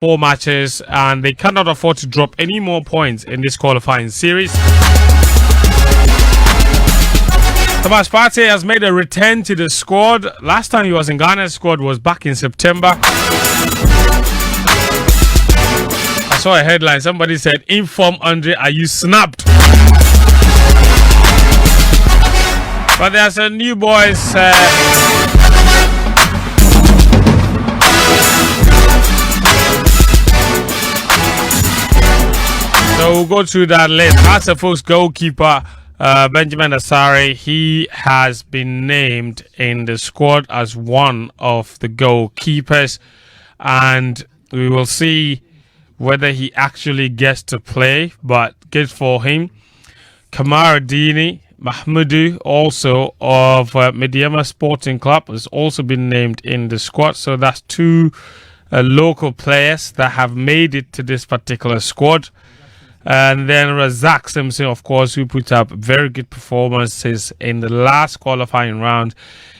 4 matches, and they cannot afford to drop any more points in this qualifying series. Thomas Partey has made a return to the squad. Last time he was in Ghana's squad was back in September. I saw a headline. Somebody said, "Inform Andre, are you snapped?" But there's a new boys. So we'll go through that list. Arsenal's goalkeeper Benjamin Asare, he has been named in the squad as one of the goalkeepers, and we will see whether he actually gets to play, but good for him. Kamaradini Mahmudu, also of Mediama Sporting Club, has also been named in the squad. So that's 2 local players that have made it to this particular squad. And then Razak Simpson, of course, who put up very good performances in the last qualifying round.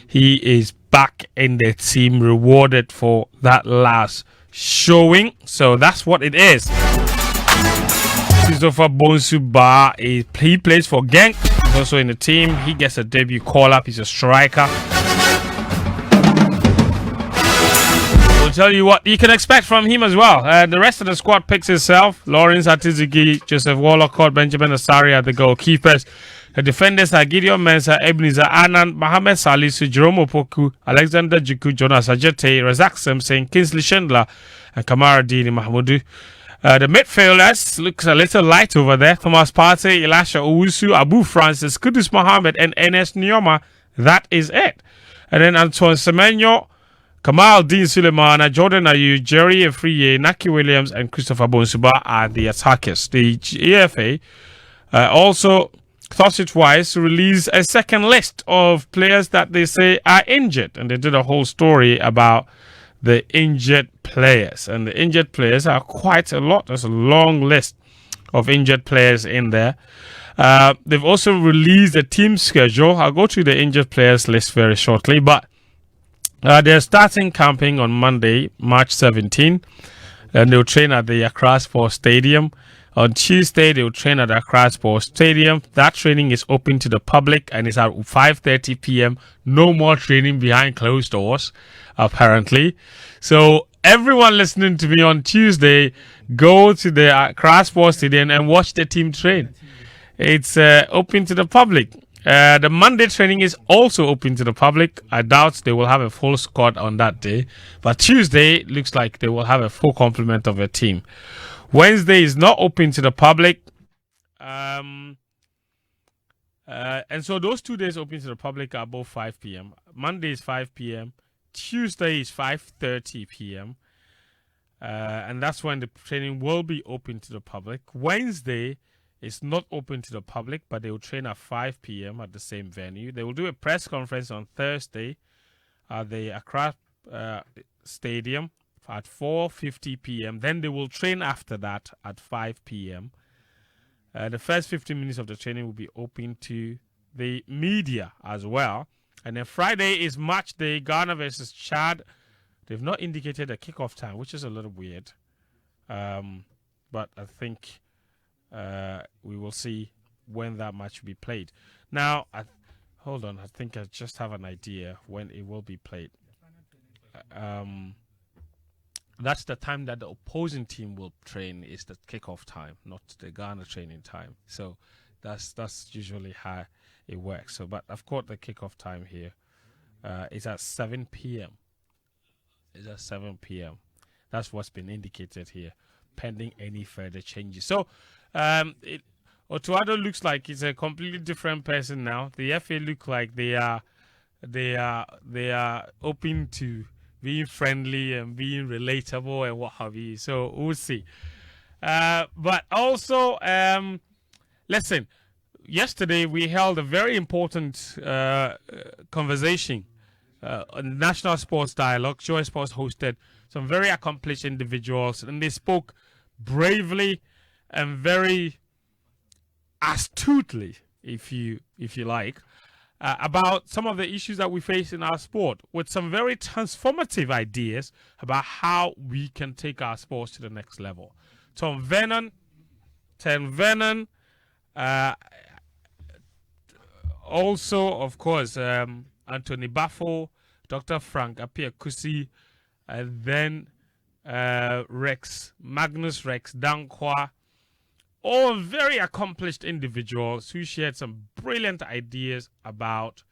He is back in the team, rewarded for that last showing. So that's what it is. Christopher Bonsuba, he plays for Genk. He's also in the team. He gets a debut call-up. He's a striker. We'll tell you what you can expect from him as well. The rest of the squad picks itself. Lawrence Atizigi, Joseph Wallacott, Benjamin Asare are the goalkeepers. The defenders are Gideon Mensah, Ebenezer Anand, Mohamed Salisu, Jerome Opoku, Alexander Juku, Jonas Ajete, Razak Simpson, Kingsley Schindler, and Kamaradini Mahmudu. The midfielders looks a little light over there. Thomas Partey, Elisha Owusu, Abu Francis, Kudus Mohammed, and Enes Nyoma. That is it. And then Antoine Semenyo, Kamal Dean Suleiman, Jordan Ayew, Jerry Efriye, Naki Williams, and Christopher Bonsuba are the attackers. The EFA also thought it wise to release a second list of players that they say are injured. And they did a whole story about the injured players. And the injured players are quite a lot. There's a long list of injured players in there. They've also released a team schedule. I'll go through the injured players list very shortly. But they're starting camping on Monday, March 17. And they'll train at the Accra Sports Stadium. On Tuesday, they'll train at Accra Sports Stadium. That training is open to the public and it's at 5:30 p.m. No more training behind closed doors, apparently. So everyone listening to me on Tuesday, go to the Accra Sports Stadium and watch the team train. It's open to the public. The Monday training is also open to the public. I doubt they will have a full squad on that day. But Tuesday looks like they will have a full complement of a team. Wednesday is not open to the public. And so those 2 days open to the public are both 5 p.m. Monday is 5 p.m. Tuesday is 5:30 p.m. And that's when the training will be open to the public. Wednesday is not open to the public, but they will train at 5 p.m. at the same venue. They will do a press conference on Thursday at the Accra Stadium at 4:50 p.m. Then they will train after that at 5 p.m. The first 15 minutes of the training will be open to the media as well. And then Friday is match day, Ghana versus Chad. They've not indicated a kickoff time, which is a little weird. But I think we will see when that match will be played. Now, hold on. I think I just have an idea when it will be played. That's the time that the opposing team will train, is the kickoff time, not the Ghana training time. So that's usually how it works. So, but I've got the kickoff time here. It's at 7 p.m. It's at 7 p.m. That's what's been indicated here, pending any further changes. So, Otto Addo looks like he's a completely different person now. The FA look like they are open to being friendly and being relatable and what have you. So we'll see. But also, listen, yesterday we held a very important conversation on National Sports Dialogue. Joy Sports hosted some very accomplished individuals, and they spoke bravely and very astutely, if you like, about some of the issues that we face in our sport with some very transformative ideas about how we can take our sports to the next level. Ten Vernon, also, of course, Anthony Baffo, Dr. Frank Appiah-Kusi, and then Magnus Rex Dankwa, all very accomplished individuals who shared some brilliant ideas about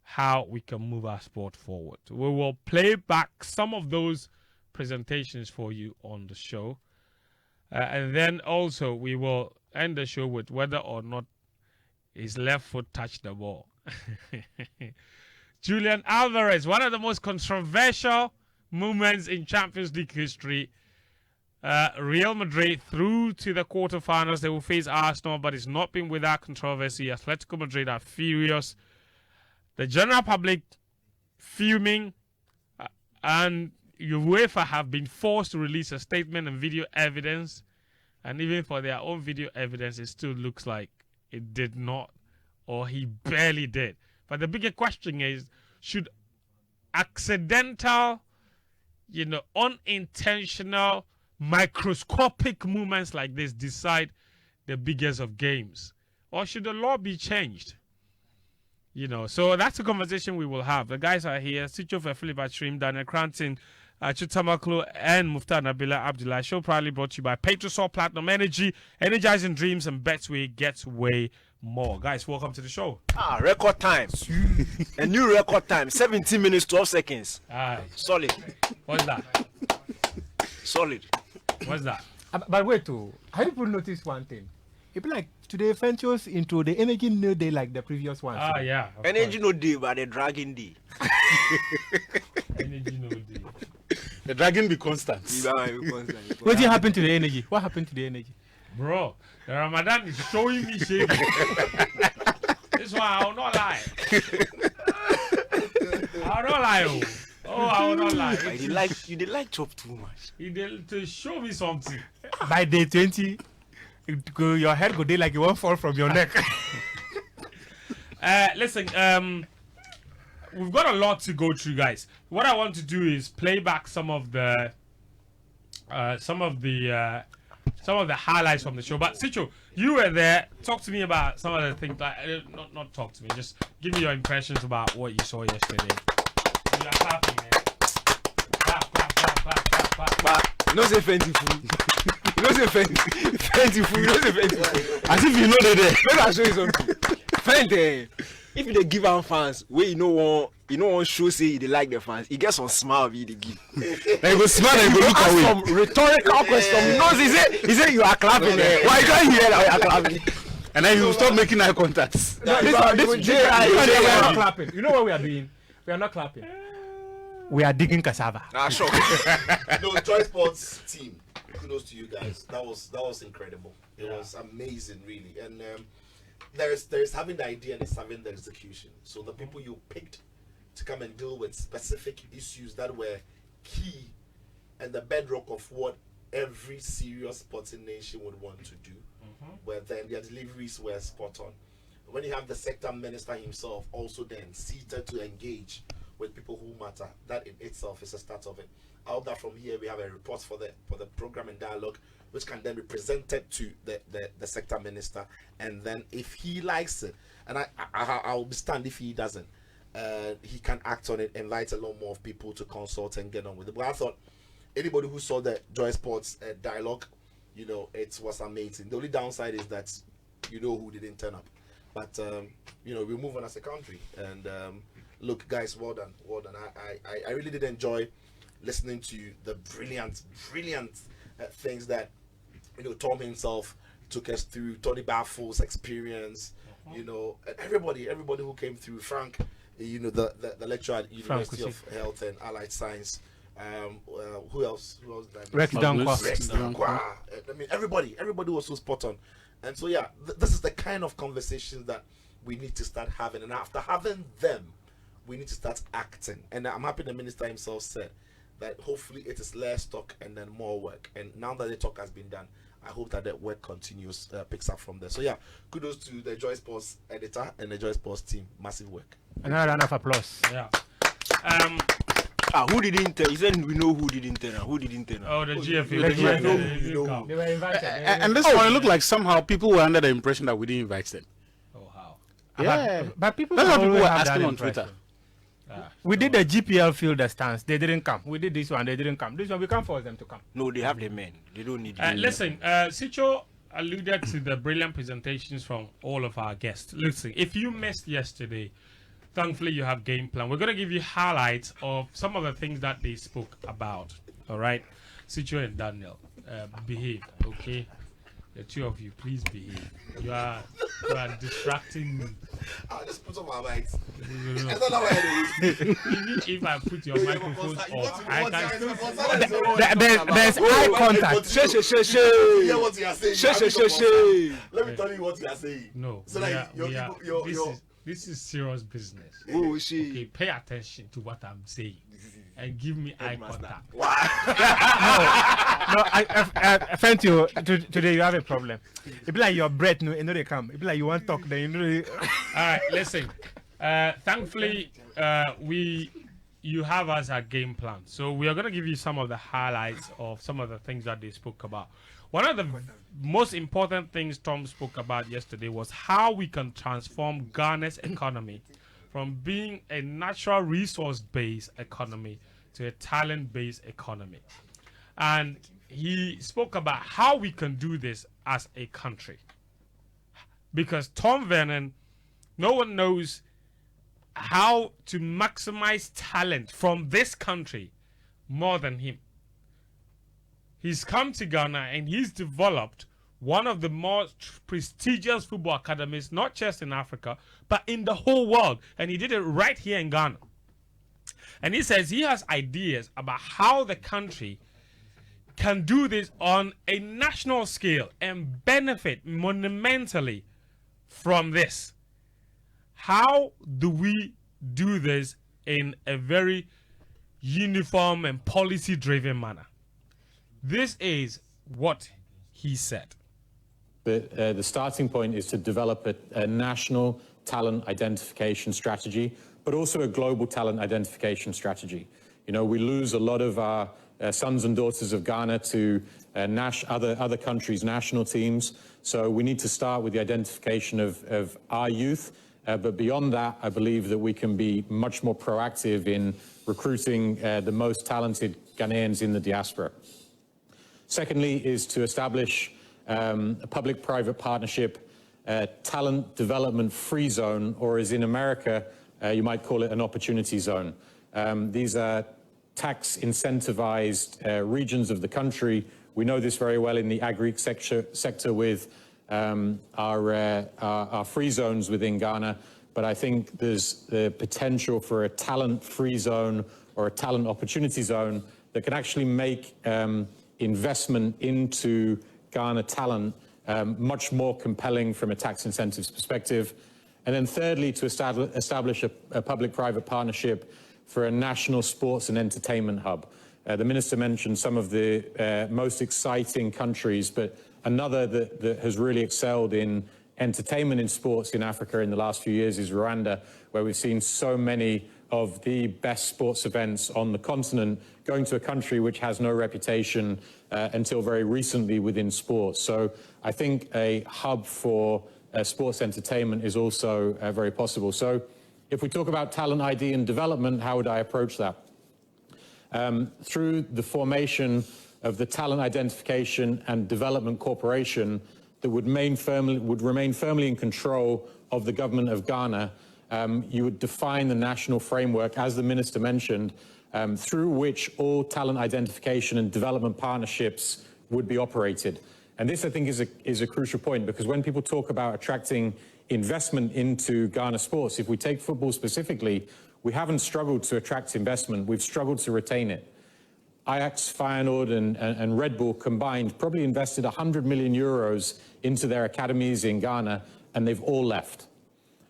how we can move our sport forward. We will play back some of those presentations for you on the show. And then also we will end the show with whether or not his left foot touched the ball. Julian Alvarez, one of the most controversial moments in Champions League history. Real Madrid through to the quarterfinals. They will face Arsenal, but it's not been without controversy. Atletico Madrid are furious. The general public fuming, and UEFA have been forced to release a statement and video evidence. And even for their own video evidence, it still looks like it did not, or he barely did. But the bigger question is, should accidental, unintentional, microscopic movements like this decide the biggest of games, or should the law be changed? So that's a conversation we will have. The guys are here: Sicho for Philip Atrim, Daniel Cranton, Chutamaklo, and Mufta Nabila Abdullah. Show proudly brought to you by Petrosol Platinum Energy, energizing dreams, and Betway gets way more. Guys, welcome to the show. Record time. A new record time. 17 minutes 12 seconds. Aye. Solid. What's that? Solid. What's that? But wait, how people notice one thing? People like today ventures into the energy no day like the previous ones. Yeah. Energy no day, but the dragging day. Energy no day. The dragging be constant. What did happen to the energy? What happened to the energy? Bro, the Ramadan is showing me shame. This one I will not lie. I will not lie. I will not lie. You did like chop too much. He did to show me something. By day 20, your head go day like it won't fall from your neck. Listen, we've got a lot to go through, guys. What I want to do is play back some of the highlights from the show. But Sicho, you were there. Talk to me about some of the things. Like, not talk to me. Just give me your impressions about what you saw yesterday. You are clapping, man. Clap. You know say fancy food. You know say fancy food. You know say fancy food. As if you know they there. Let me show you something. Fancy. If they give out fans, where you know one show say they like the fans, he gets some smile they give. Then you go smile and you go look away. Some rhetorical question. You know, he say you are clapping. Why you can't hear that you are clapping? And then you stop making eye contact. We are not clapping. You know what we are doing? We are not clapping. We are digging cassava. Sure. Joy Sports team, kudos to you guys. That was incredible. It was amazing, really. And there's having the idea and it's having the execution. So the people you picked to come and deal with specific issues that were key and the bedrock of what every serious sporting nation would want to do, where then their deliveries were spot on. When you have the sector minister himself also then seated to engage with people who matter, that in itself is a start of it. Out that from here we have a report for the program and dialogue, which can then be presented to the sector minister, and then if he likes it, and I'll stand if he doesn't, he can act on it, invite a lot more of people to consult and get on with it. But I thought anybody who saw the Joy Sports dialogue, it was amazing. The only downside is that who didn't turn up. But we move on as a country, and look, guys, well done. I really did enjoy listening to the brilliant things that Tom himself took us through. Tony Baffo's experience, everybody who came through. Frank, the lecturer at University of Health and Allied Science. Who else? Rex Dankwa. I mean, everybody was so spot on. And so this is the kind of conversations that we need to start having, and after having them we need to start acting. And I'm happy the minister himself said that hopefully it is less talk and then more work. And now that the talk has been done, I hope that the work continues, picks up from there. So yeah, kudos to the Joy Sports editor and the Joy Sports team. Massive work. Another round of applause. Yeah. Who didn't tell? He said we know who didn't tell. Who didn't tell? Oh, the GFA. The GFA. They didn't come. They were invited. And this one, it looked like somehow people were under the impression that we didn't invite them. Oh, how? Yeah. But people That's what people always were have that asking on impression. Twitter. We did the GPL field the stance. They didn't come. We did this one. They didn't come. This one we can't force them to come. No, they have the men. They don't need. Listen, Sicho alluded to the brilliant presentations from all of our guests. Listen, if you missed yesterday, thankfully you have game plan. We're going to give you highlights of some of the things that they spoke about. All right, Sicho and Daniel, behave, okay? The two of you, please behave. You are distracting me. I'll just put on my mics. No. I don't know where it is. Even if I put your microphones off, I can still. There's eye contact. Hear what you are saying. She. Let me tell you what you are saying. No, So that this is serious business. Oh, she. Okay, pay attention to what I'm saying and give me eye contact. No, I thank you. Today you have a problem. It be like your breath, no, you know they come. It be like you want to talk, then you know. All right, listen. Thankfully, you have us a game plan, so we are going to give you some of the highlights of some of the things that they spoke about. One of the most important things Tom spoke about yesterday was how we can transform Ghana's economy from being a natural resource-based economy to a talent-based economy. And he spoke about how we can do this as a country. Because Tom Vernon, no one knows how to maximize talent from this country more than him. He's come to Ghana and he's developed one of the most prestigious football academies, not just in Africa, but in the whole world. And he did it right here in Ghana. And he says he has ideas about how the country can do this on a national scale and benefit monumentally from this. How do we do this in a very uniform and policy-driven manner? This is what he said. The starting point is to develop a national talent identification strategy, but also a global talent identification strategy. You know, we lose a lot of our sons and daughters of Ghana to other countries' national teams. So we need to start with the identification of our youth. But beyond that, I believe that we can be much more proactive in recruiting the most talented Ghanaians in the diaspora. Secondly is to establish a public-private partnership, talent development free zone, or as in America, you might call it an opportunity zone. These are tax incentivized regions of the country. We know this very well in the agri sector with our free zones within Ghana, but I think there's the potential for a talent free zone or a talent opportunity zone that can actually make investment into Ghana talent much more compelling from a tax incentives perspective. And then thirdly, to establish a public-private partnership for a national sports and entertainment hub. The minister mentioned some of the most exciting countries, but another that has really excelled in entertainment in sports in Africa in the last few years is Rwanda, where we've seen so many of the best sports events on the continent going to a country which has no reputation until very recently within sports. So I think a hub for sports entertainment is also very possible. So if we talk about talent ID and development, how would I approach that? Through the formation of the Talent Identification and Development Corporation that would remain firmly in control of the government of Ghana, you would define the national framework, as the minister mentioned, through which all talent identification and development partnerships would be operated. And this, I think, is a crucial point, because when people talk about attracting investment into Ghana sports, if we take football specifically, we haven't struggled to attract investment, we've struggled to retain it. Ajax, Feyenoord and Red Bull combined probably invested 100 million euros into their academies in Ghana, and they've all left.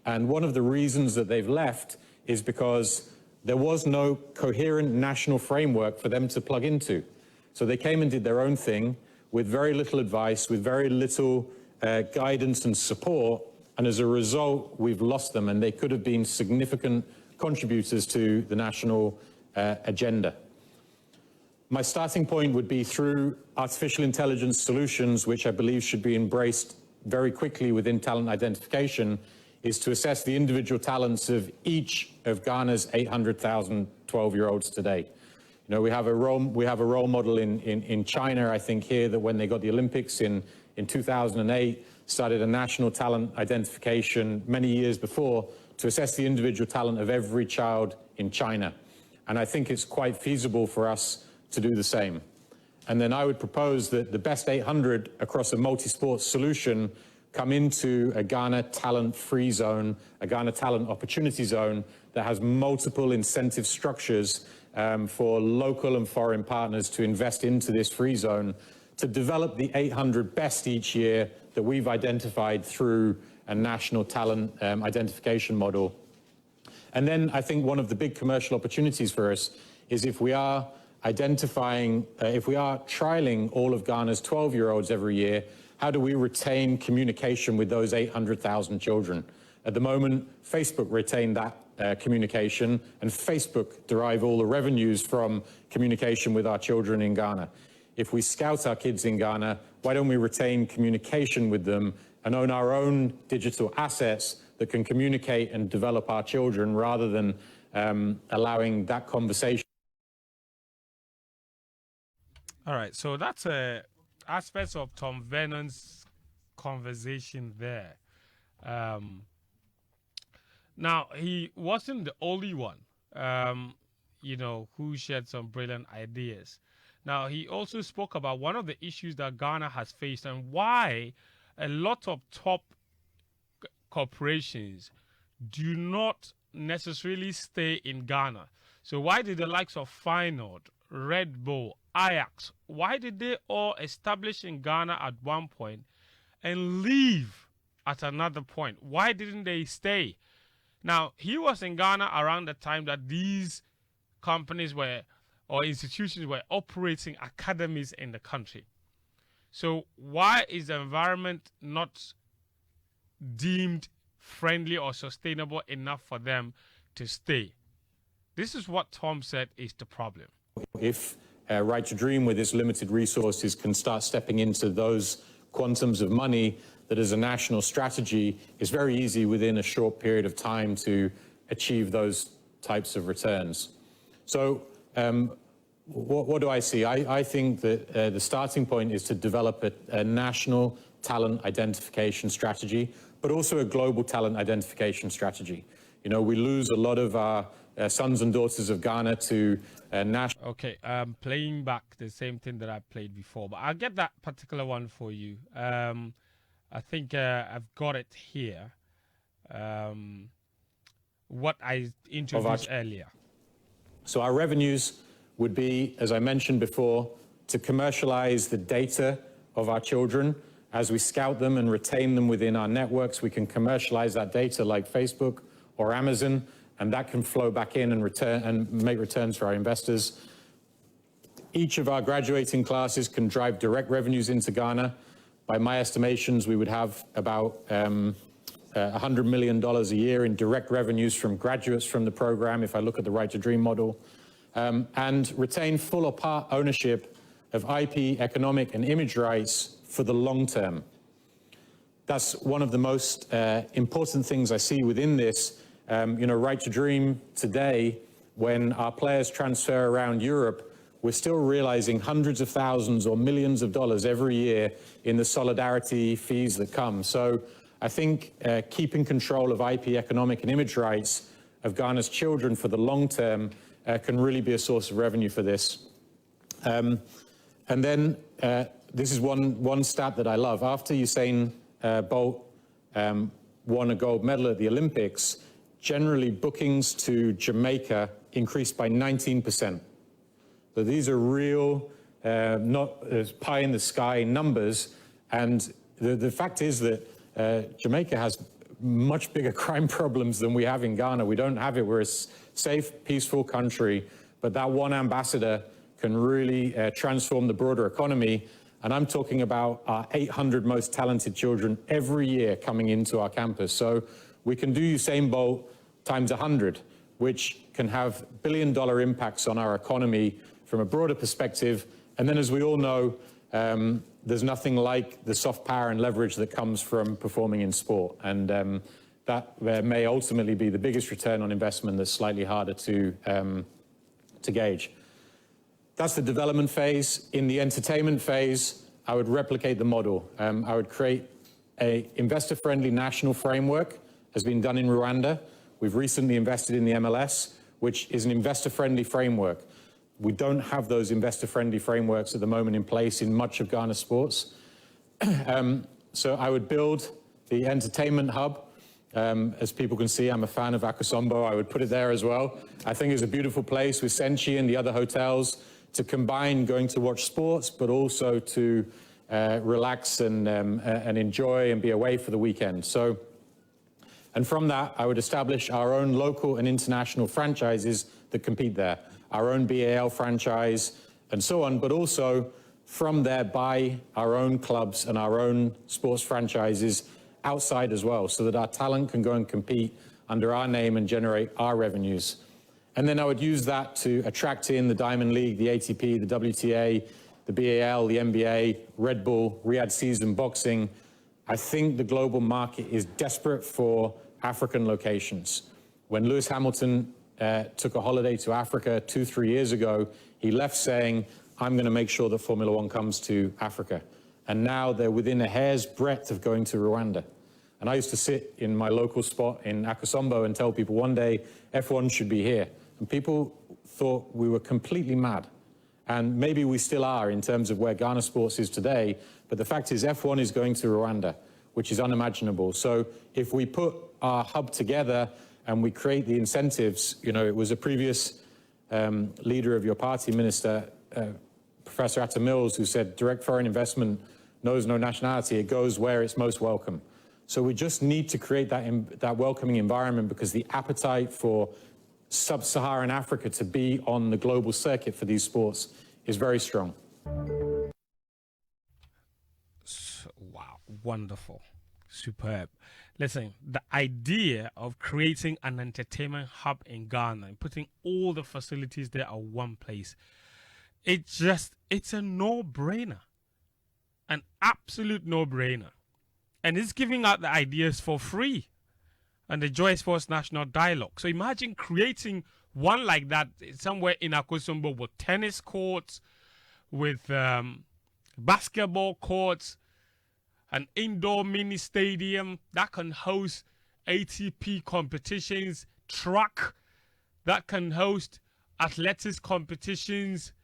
And one of the reasons that they've left is because there was no coherent national framework for them to plug into. So they came and did their own thing with very little advice, with very little guidance and support, and as a result, we've lost them, and they could have been significant contributors to the national agenda. My starting point would be through artificial intelligence solutions, which I believe should be embraced very quickly within talent identification, is to assess the individual talents of each of Ghana's 800,000 12-year-olds today. You know, we have a role model in China, I think, here, that when they got the Olympics in 2008, started a national talent identification many years before to assess the individual talent of every child in China. And I think it's quite feasible for us to do the same. And then I would propose that the best 800 across a multi-sports solution come into a Ghana talent-free zone, a Ghana talent opportunity zone that has multiple incentive structures for local and foreign partners to invest into this free zone, to develop the 800 best each year that we've identified through a national talent identification model. And then I think one of the big commercial opportunities for us is if we are identifying, if we are trialing all of Ghana's 12-year-olds every year, how do we retain communication with those 800,000 children? At the moment, Facebook retained that communication, and Facebook derive all the revenues from communication with our children in Ghana. If we scout our kids in Ghana, why don't we retain communication with them and own our own digital assets that can communicate and develop our children rather than allowing that conversation? All right, so that's aspects of Tom Vernon's conversation there. Now, he wasn't the only one, you know, who shared some brilliant ideas. Now, he also spoke about one of the issues that Ghana has faced and why a lot of top corporations do not necessarily stay in Ghana. So why did the likes of Feyenoord, Red Bull, Ajax, why did they all establish in Ghana at one point and leave at another point? Why didn't they stay? Now, he was in Ghana around the time that these companies were, or institutions were operating academies in the country. So why is the environment not deemed friendly or sustainable enough for them to stay? This is what Tom said is the problem. If Right to Dream, with its limited resources, can start stepping into those quantums of money that as a national strategy is very easy within a short period of time to achieve those types of returns. So what do I see? I think that the starting point is to develop a national talent identification strategy, but also a global talent identification strategy. You know, we lose a lot of our sons and daughters of Ghana to national... Okay, I'm playing back the same thing that I played before, but I'll get that particular one for you. I think I've got it here. What I introduced earlier. So our revenues would be, as I mentioned before, to commercialize the data of our children. As we scout them and retain them within our networks, we can commercialize that data like Facebook or Amazon, and that can flow back in and return and make returns for our investors. Each of our graduating classes can drive direct revenues into Ghana. By my estimations, we would have about $100 million a year in direct revenues from graduates from the program, if I look at the Right to Dream model, and retain full or part ownership of IP, economic, and image rights for the long term. That's one of the most important things I see within this. You know, Right to Dream today, when our players transfer around Europe, we're still realizing hundreds of thousands or millions of dollars every year in the solidarity fees that come. So I think keeping control of IP, economic, and image rights of Ghana's children for the long term can really be a source of revenue for this. And then this is one stat that I love. After Usain Bolt won a gold medal at the Olympics, generally bookings to Jamaica increased by 19%. So these are real, not pie in the sky numbers. And the fact is that Jamaica has much bigger crime problems than we have in Ghana. We don't have it. We're a safe, peaceful country, but that one ambassador can really transform the broader economy. And I'm talking about our 800 most talented children every year coming into our campus. So we can do Usain Bolt times 100, which can have billion-dollar impacts on our economy from a broader perspective. And then, as we all know, there's nothing like the soft power and leverage that comes from performing in sport. And that may ultimately be the biggest return on investment that's slightly harder to gauge. That's the development phase. In the entertainment phase, I would replicate the model. I would create an investor-friendly national framework, has been done in Rwanda. We've recently invested in the MLS, which is an investor-friendly framework. We don't have those investor-friendly frameworks at the moment in place in much of Ghana sports. So I would build the entertainment hub. As people can see, I'm a fan of Akosombo. I would put it there as well. I think it's a beautiful place with Senchi and the other hotels to combine going to watch sports, but also to relax and enjoy and be away for the weekend. So, and from that, I would establish our own local and international franchises that compete there, our own BAL franchise and so on, but also from there buy our own clubs and our own sports franchises outside as well, so that our talent can go and compete under our name and generate our revenues. And then I would use that to attract in the Diamond League, the ATP, the WTA, the BAL, the NBA, Red Bull, Riyadh Season, boxing. I think the global market is desperate for African locations. When Lewis Hamilton took a holiday to Africa 2-3 years ago, he left saying, I'm going to make sure that Formula One comes to Africa. And now they're within a hair's breadth of going to Rwanda. And I used to sit in my local spot in Akosombo and tell people one day F1 should be here. And people thought we were completely mad. And maybe we still are in terms of where Ghana sports is today. But the fact is F1 is going to Rwanda, which is unimaginable. So if we put our hub together and we create the incentives, you know, it was a previous leader of your party, Minister, Professor Atta Mills, who said direct foreign investment knows no nationality. It goes where it's most welcome. So we just need to create that welcoming environment, because the appetite for sub-Saharan Africa to be on the global circuit for these sports is very strong. Wow, wonderful, superb. Listen, the idea of creating an entertainment hub in Ghana and putting all the facilities there at one place, it's a no-brainer, an absolute no-brainer. And it's giving out the ideas for free and the Joy Sports National Dialogue. So imagine creating one like that somewhere in Akosombo with tennis courts, with basketball courts, an indoor mini stadium that can host ATP competitions, track that can host athletics competitions,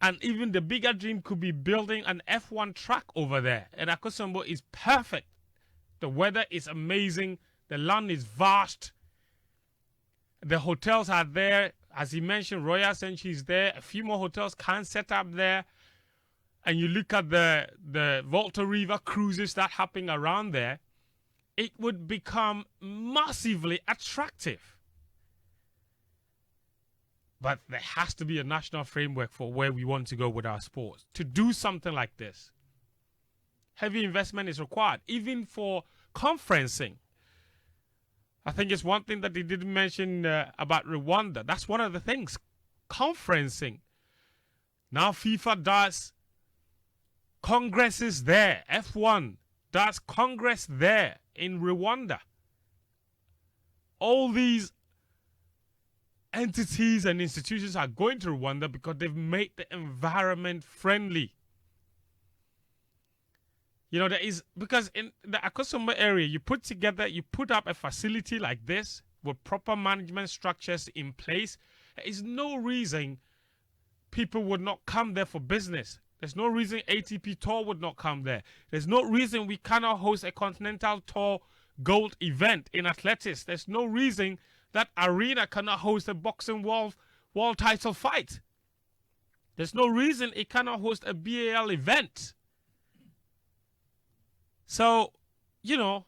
and even the bigger dream could be building an F1 track over there. And Akosombo is perfect. The weather is amazing. The land is vast. The hotels are there. As he mentioned, Royal Senchi is there. A few more hotels can set up there. And you look at the Volta River cruises that happen around there, it would become massively attractive. But there has to be a national framework for where we want to go with our sports. To do something like this, heavy investment is required, even for conferencing. I think it's one thing that they didn't mention about Rwanda. That's one of the things, conferencing. Now FIFA does congresses there. F1 does congress there in Rwanda. All these entities and institutions are going to Rwanda because they've made the environment friendly. You know, there is, because in the Akosombo area, you put up a facility like this with proper management structures in place. There is no reason people would not come there for business. There's no reason ATP Tour would not come there. There's no reason we cannot host a Continental Tour Gold event in athletics. There's no reason that Arena cannot host a boxing world title fight. There's no reason it cannot host a BAL event. So, you know,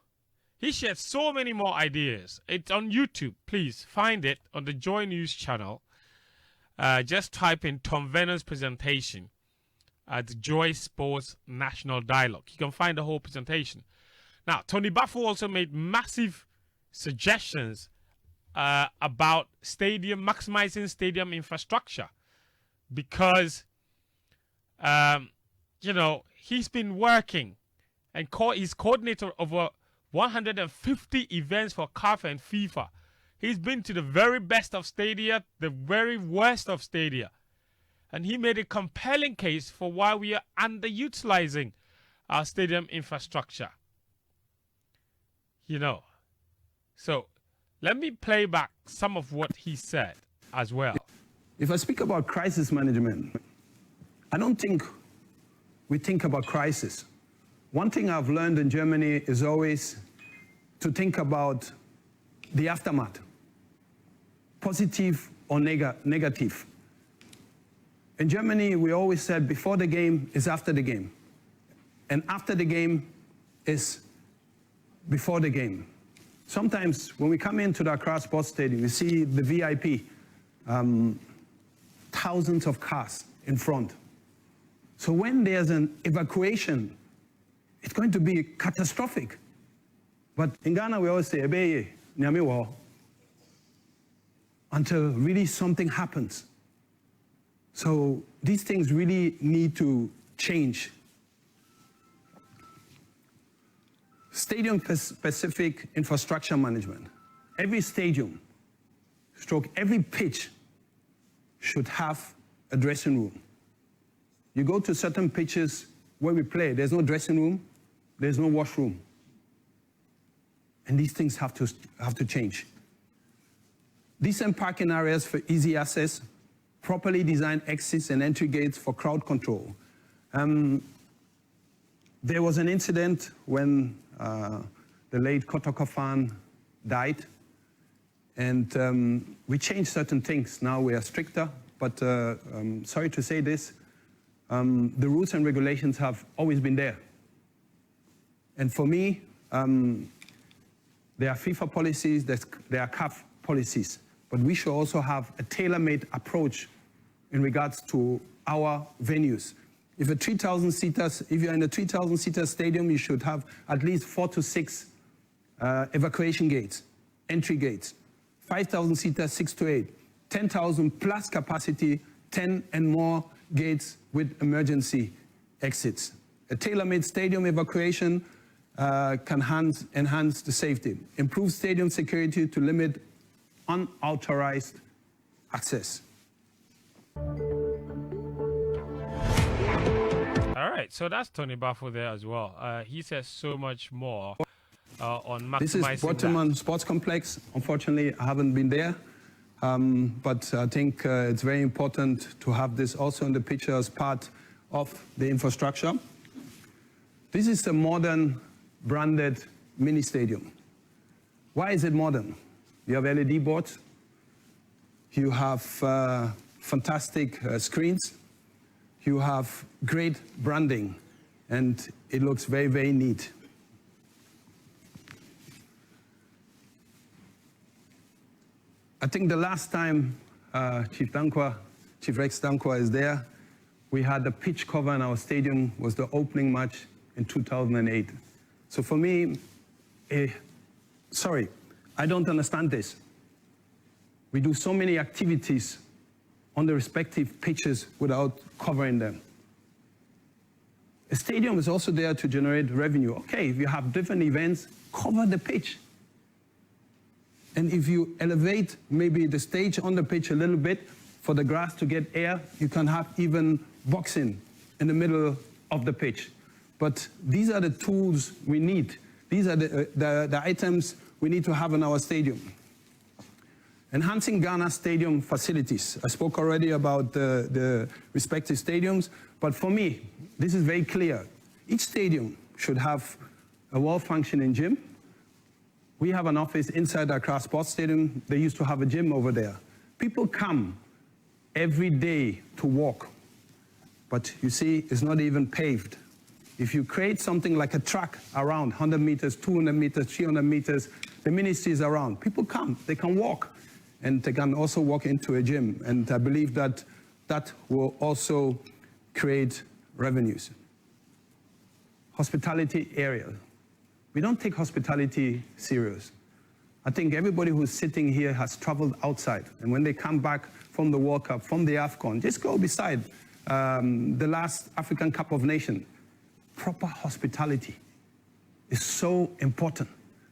He shared so many more ideas. It's on YouTube. Please find it on the Joy News channel. Just type in Tom Vennon's presentation at Joy Sports National Dialogue. You can find the whole presentation. Now, Tony Baffo also made massive suggestions about maximizing stadium infrastructure, because, he's been working and he's coordinator over 150 events for CAF and FIFA. He's been to the very best of stadia, the very worst of stadia. And he made a compelling case for why we are underutilizing our stadium infrastructure. So let me play back some of what he said as well. If I speak about crisis management, I don't think we think about crisis. One thing I've learned in Germany is always to think about the aftermath, positive or negative. In Germany, we always said before the game is after the game, and after the game is before the game. Sometimes when we come into the Accra Sports Stadium, we see the VIP, thousands of cars in front. So when there's an evacuation, it's going to be catastrophic. But in Ghana, we always say, "Ebeye, nyame wo," until really something happens. So these things really need to change. Stadium-specific infrastructure management. Every stadium, every pitch should have a dressing room. You go to certain pitches where we play, there's no dressing room, there's no washroom. And these things have to change. Decent parking areas for easy access, properly designed exits and entry gates for crowd control. There was an incident when the late Kotoko fan died, and we changed certain things. Now we are stricter, but sorry to say this, the rules and regulations have always been there. And for me, there are FIFA policies, there are CAF policies, but we should also have a tailor-made approach in regards to our venues. If you're in a 3,000-seater stadium, you should have at least 4 to 6 evacuation gates, entry gates. 5,000-seater, 6 to 8. 10,000 plus capacity, 10 and more gates with emergency exits. A tailor-made stadium evacuation can enhance the safety. Improve stadium security to limit unauthorized access. All right, so that's Tony Baffo there as well. He says so much more on maximizing. This is Waterman Sports Complex. Unfortunately, I haven't been there, but I think it's very important to have this also in the picture as part of the infrastructure. This is a modern branded mini stadium. Why is it modern? You have LED boards, you have fantastic screens, you have great branding, and it looks very, very neat. I think the last time Chief Rex Dankwa is there, we had the pitch cover in our stadium, was the opening match in 2008. So for me, sorry, I don't understand this. We do so many activities on the respective pitches without covering them. A stadium is also there to generate revenue. Okay, if you have different events, cover the pitch. And if you elevate maybe the stage on the pitch a little bit for the grass to get air, you can have even boxing in the middle of the pitch. But these are the tools we need. These are the items we need to have in our stadium. Enhancing Ghana stadium facilities. I spoke already about the respective stadiums, but for me, this is very clear. Each stadium should have a well-functioning gym. We have an office inside the Accra Sports Stadium. They used to have a gym over there. People come every day to walk, but you see, it's not even paved. If you create something like a track around 100 meters, 200 meters, 300 meters, the ministry is around. People come, they can walk, and they can also walk into a gym. And I believe that that will also create revenues. Hospitality area. We don't take hospitality serious. I think everybody who's sitting here has traveled outside. And when they come back from the World Cup, from the AFCON, just go beside the last African Cup of Nations. Proper hospitality is so important.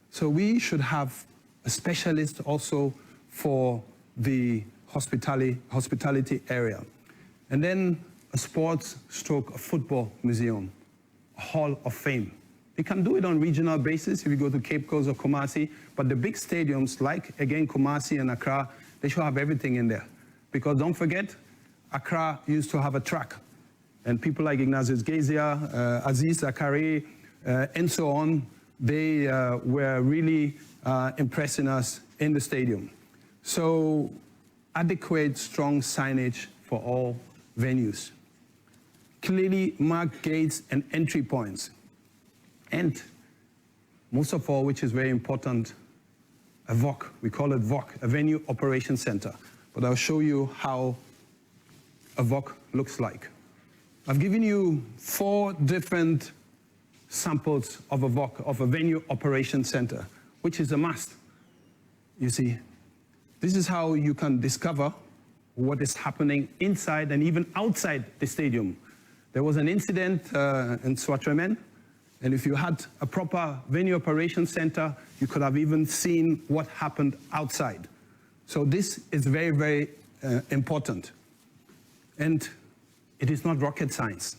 So we should have a specialist also for the hospitality area. And then a sports stroke, a football museum, a hall of fame. They can do it on regional basis if you go to Cape Coast or Kumasi, but the big stadiums like, again, Kumasi and Accra, they should have everything in there. Because don't forget, Accra used to have a track. And people like Ignatius Gezia, Aziz Zakari, and so on, they were really impressing us in the stadium. So adequate, strong signage for all venues. Clearly marked gates and entry points. And most of all, which is very important, a VOC. We call it VOC, a Venue Operation Center. But I'll show you how a VOC looks like. I've given you 4 different samples of a VOC, of a Venue Operation Center, which is a must. You see, this is how you can discover what is happening inside and even outside the stadium. There was an incident in Swatremen, and if you had a proper Venue Operation Center, you could have even seen what happened outside. So this is very, very important. And it is not rocket science.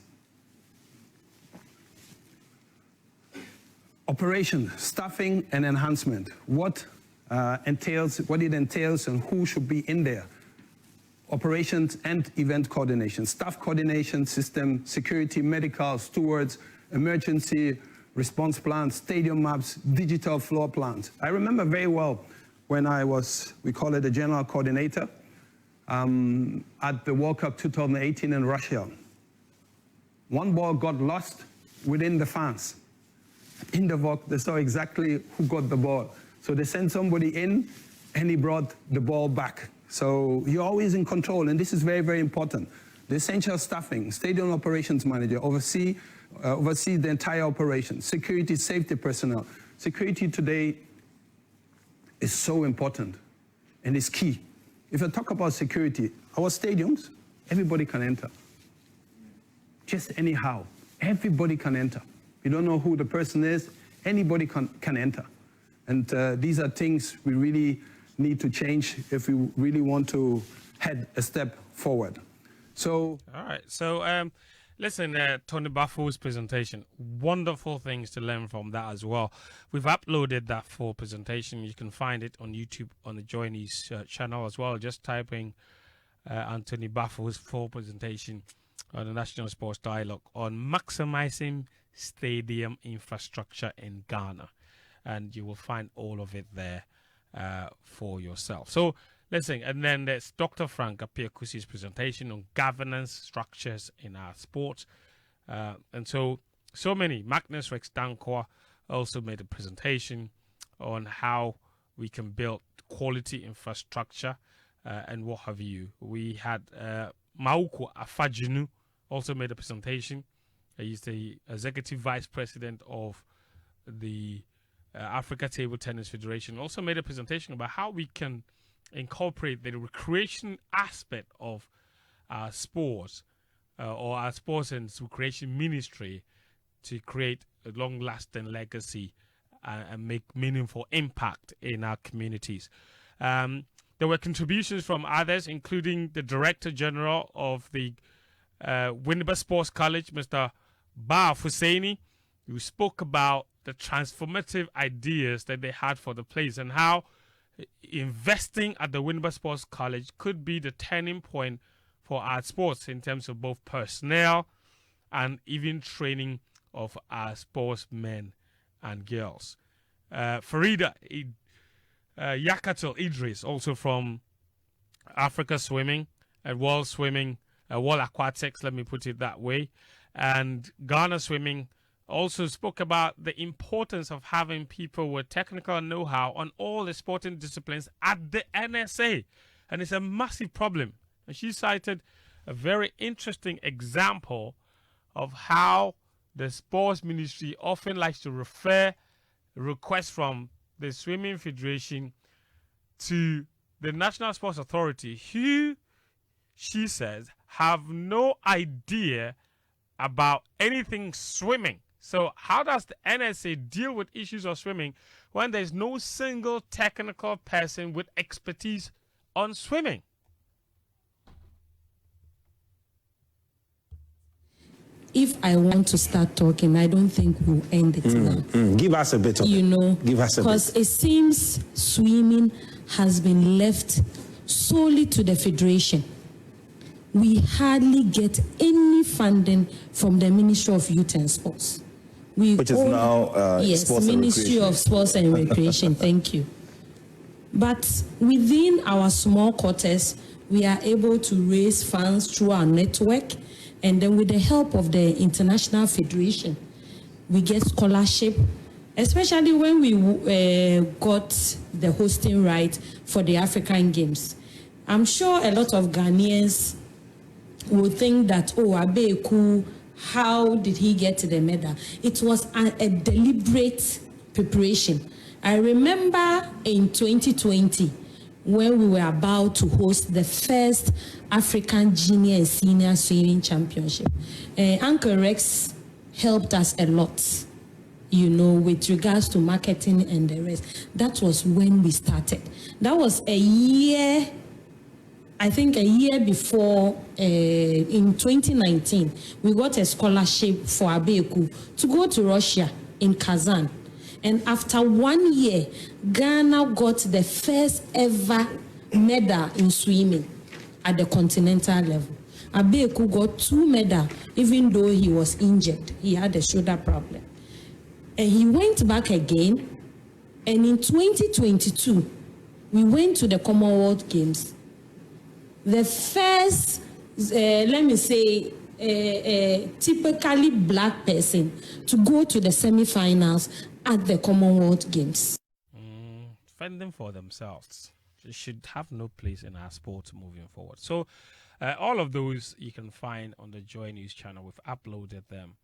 Operation, staffing and enhancement. What it entails and who should be in there. Operations and event coordination, staff coordination system, security, medical, stewards, emergency response plans, stadium maps, digital floor plans. I remember very well when I was, we call it a general coordinator, at the World Cup 2018 in Russia. One ball got lost within the fans. In the VOC, they saw exactly who got the ball. So they sent somebody in and he brought the ball back. So you're always in control, and this is very, very important. The essential staffing, stadium operations manager, oversee the entire operation, security, safety personnel. Security today is so important and is key. If I talk about security, our stadiums, everybody can enter. Just anyhow, everybody can enter. You don't know who the person is, anybody can enter. And these are things we really need to change if we really want to head a step forward. So, all right. So, listen, Tony Bafo's presentation, wonderful things to learn from that as well. We've uploaded that full presentation. You can find it on YouTube on the Joineys channel as well. Just typing Anthony Bafo's full presentation on the National Sports Dialogue on maximizing stadium infrastructure in Ghana. And you will find all of it there for yourself. So, listen, and then there's Dr. Frank Appiah-Kusi's presentation on governance structures in our sports. And so many. Magnus Rex Dankwa also made a presentation on how we can build quality infrastructure and what have you. We had Mauku Afajinu also made a presentation. He's the executive vice president of the Africa Table Tennis Federation. Also made a presentation about how we can incorporate the recreation aspect of our sports or our sports and recreation ministry to create a long-lasting legacy and make meaningful impact in our communities. There were contributions from others, including the Director General of the Winneba Sports College, Mr. Ba Husseini, who spoke about the transformative ideas that they had for the place and how investing at the Winneba Sports College could be the turning point for our sports in terms of both personnel and even training of our sportsmen and girls. Farida Yakatul Idris, also from Africa Swimming and World Swimming, World Aquatics, let me put it that way, and Ghana Swimming also spoke about the importance of having people with technical know-how on all the sporting disciplines at the NSA. And it's a massive problem. And she cited a very interesting example of how the sports ministry often likes to refer requests from the Swimming Federation to the National Sports Authority, who, she says, have no idea about anything swimming. So how does the NSA deal with issues of swimming when there's no single technical person with expertise on swimming? If I want to start talking, I don't think we'll end it now. Give us a bit of it. Give us a bit. Because it seems swimming has been left solely to the federation. We hardly get any funding from the Ministry of Youth and Sports. Which is now yes, Sports and Ministry Recreation. of Sports and Recreation. Thank you. But within our small quarters, we are able to raise funds through our network, and then with the help of the International Federation, we get scholarship, especially when we got the hosting right for the African Games. I'm sure a lot of Ghanaians will think that, oh, Abeku, how did he get to the medal? It was a deliberate preparation. I remember in 2020, when we were about to host the first African Junior and Senior Swimming Championship, Uncle Rex helped us a lot, you know, with regards to marketing and the rest. That was when we started. That was a year, I think a year before, in 2019, we got a scholarship for Abeku to go to Russia in Kazan. And after 1 year, Ghana got the first ever medal in swimming at the continental level. Abeku got 2 medals, even though he was injured. He had a shoulder problem. And he went back again. And in 2022, we went to the Commonwealth Games. The first, let me say, typically black person to go to the semi-finals at the Commonwealth Games. Fending for themselves. They should have no place in our sport moving forward. So all of those you can find on the Joy News channel. We've uploaded them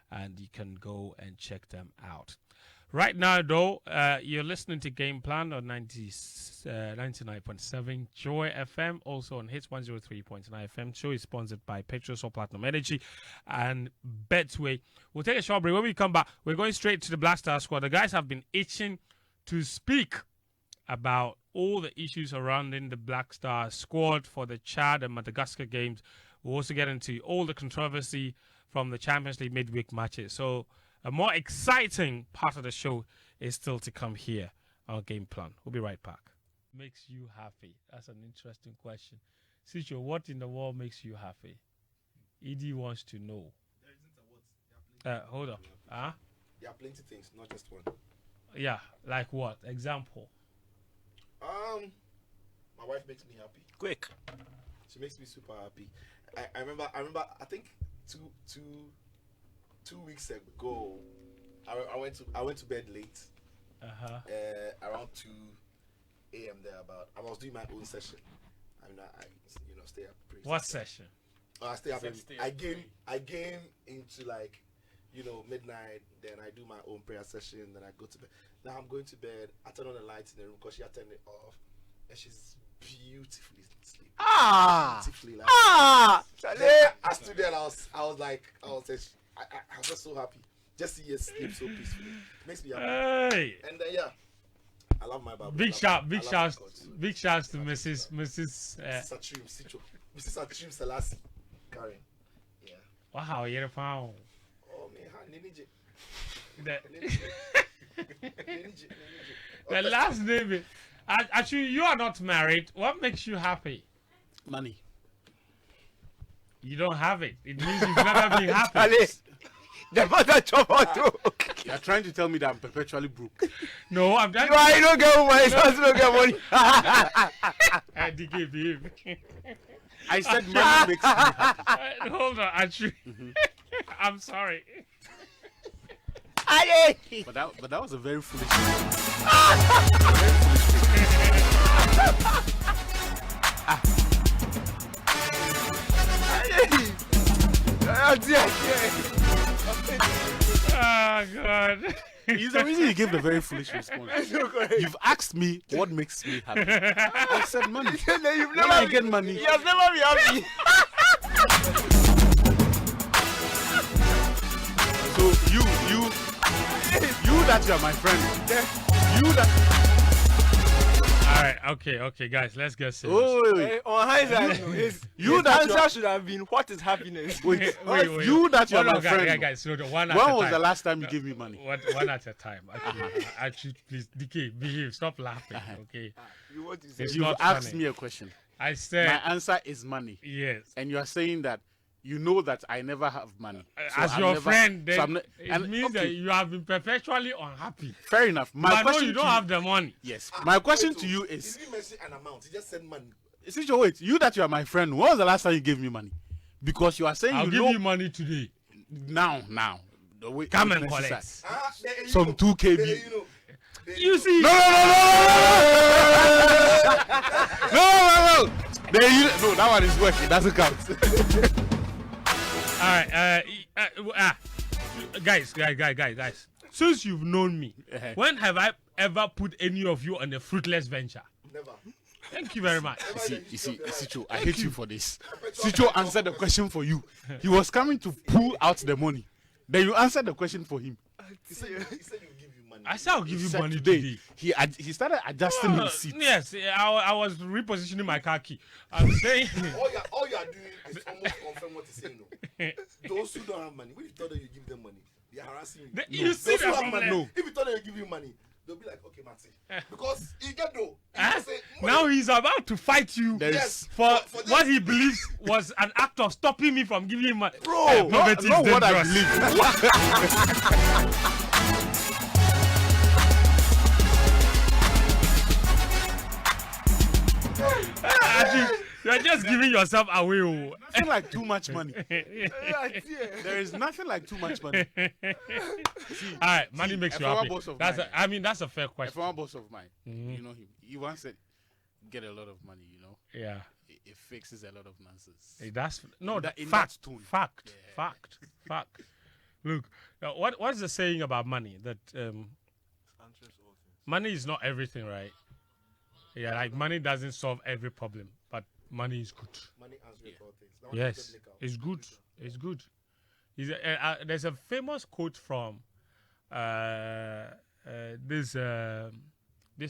and you can go and check them out. Right now, though, you're listening to Game Plan on 99.7 Joy FM, also on Hits 103.9 FM. Show is sponsored by Petrosol Platinum Energy and Betway. We'll take a short break. When we come back, we're going straight to the Black Star squad. The guys have been itching to speak about all the issues surrounding the Black Star squad for the Chad and Madagascar games. We'll also get into all the controversy from the Champions League midweek matches. So a more exciting part of the show is still to come here on Game Plan. We'll be right back. Makes you happy? That's an interesting question. Sicho, what in the world makes you happy? Edie wants to know. Hold on. Huh? There are plenty of things, not just one. Yeah, like what? Example. My wife makes me happy. Quick. She makes me super happy. I remember. I think two weeks ago, I went to bed late. Around 2 a.m. thereabout. I was doing my own session. I mean, I stay up. What session? I stay up. I game into like, midnight. Then I do my own prayer session. Then I go to bed. Now I'm going to bed. I turn on the lights in the room because she had turned it off, and she's beautifully sleeping. Beautifully. Like, I stood there and I was just so happy. Just see her sleep so peacefully. It makes me happy. Hey. And then I love my Bible. Big shouts to Mrs. Mrs. Atrim Selassie. Karen. Yeah. Wow, you're a found. Oh man, Ninije. The last name. Actually, you are not married. What makes you happy? Money. You don't have it. It means you've never been happy. The mother chop You are trying to tell me that I'm perpetually broke. No, I'm just. You don't get money. Don't get money. I said money makes me happy. Hold on, actually. I'm sorry. But that was a very foolish. Oh God. It's the reason you gave the very foolish response. You've asked me what makes me happy. I said money. You've When I get money, He has never been happy. so you that you are my friend. You that. All right. Okay, guys. Let's get serious. Oh, wait. On hindsight, his You that answer you're- should have been, what is happiness? Wait, Wait. you that you are Hold my on, friend. guys. Slow down. One at When a was time. the last time you gave me money? One at a time. Actually, please, DK, behave. Stop laughing. Okay. You want to say? It's You've not asked funny. me a question. I My said answer is money. yes. And you are saying that you know that I never have money. So As I'm your never- friend, then so I'm it means that you have been perpetually unhappy. fair enough. My But no, question you to don't have the money. Yes. My question to you He is, didn't mention an amount. He just said money. wait, you that you are my friend, when was the last time you gave me money? Because you are saying I'll you give know you money today. now. The way Come it's and necessary. collect. Some 2 KB. You see? No. No, that one is working. It doesn't count. All right. Guys. Since you've known me, when have I ever put any of you on a fruitless venture? Never. Thank you very much. You see, Sicho, I hate you for this. Sicho answered the question for you. He was coming to pull out the money. Then you answered the question for him. He said he'll give you money. I said I'll give you Said money today. today. He started adjusting his seat. Yes, I was repositioning my car key. I'm saying. All you are doing is almost confirm what he's saying. No. Those who don't have money, when you tell them you give them money, they are harassing you. You see Those the who have problem? money, if you tell them you give you money, they'll be like, okay, Matty. Because you get though. Now he's about to fight you Yes. for For what this- he believes was an act of stopping me from giving him money. Bro, poverty not is what I dangerous. believe. Actually, you're just giving yourself away. Oh. Nothing like too much money. There is nothing like too much money. See, All right, money makes you a former happy. boss of That's mine. that's a fair A question. former boss of mine, you know him. He once said, "Get a lot of money, you know. Yeah, It fixes a lot of nonsense." that's no In that fact. tone. Fact. Look, what's the saying about money? That money is not everything, right? Yeah, like money doesn't solve every problem, but money is good. Money answers all things. That one Yes, is biblical. it's good. It's good. There's a famous quote from this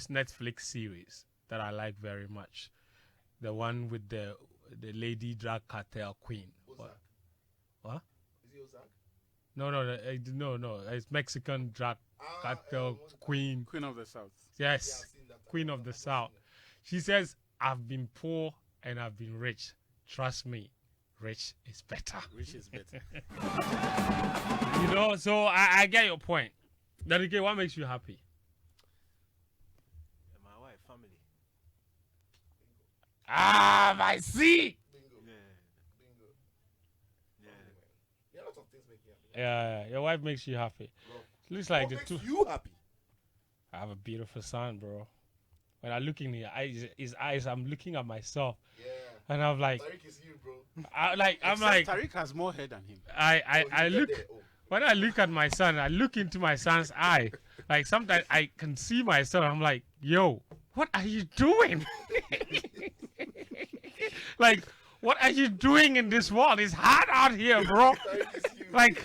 Netflix series that I like very much. The one with the lady drug cartel queen. Ozark. What? Is it Ozark? No. It's Mexican drug cartel queen. Queen of the South. Yes, Yeah, I've seen that. Queen of the South. She says, "I've been poor and I've been rich. Trust me, rich is better." Rich is better. You know, so I get your point. Then again, what makes you happy? My wife, family. I see. Bingo. Yeah. Yeah, lots of things make you happy. Yeah, your wife makes you happy. Looks like What the makes two. you happy? I have a beautiful son, bro. When I look in his eyes, I'm looking at myself, Yeah. and I'm like, Tariq is you, bro. I'm Except like, Tariq has more hair than him. I You get look. there. Oh. When I look at my son, I look into my son's eye. Like sometimes I can see myself. I'm like, yo, what are you doing? Like, what are you doing in this world? It's hard out here, bro. Tariq is you. Like,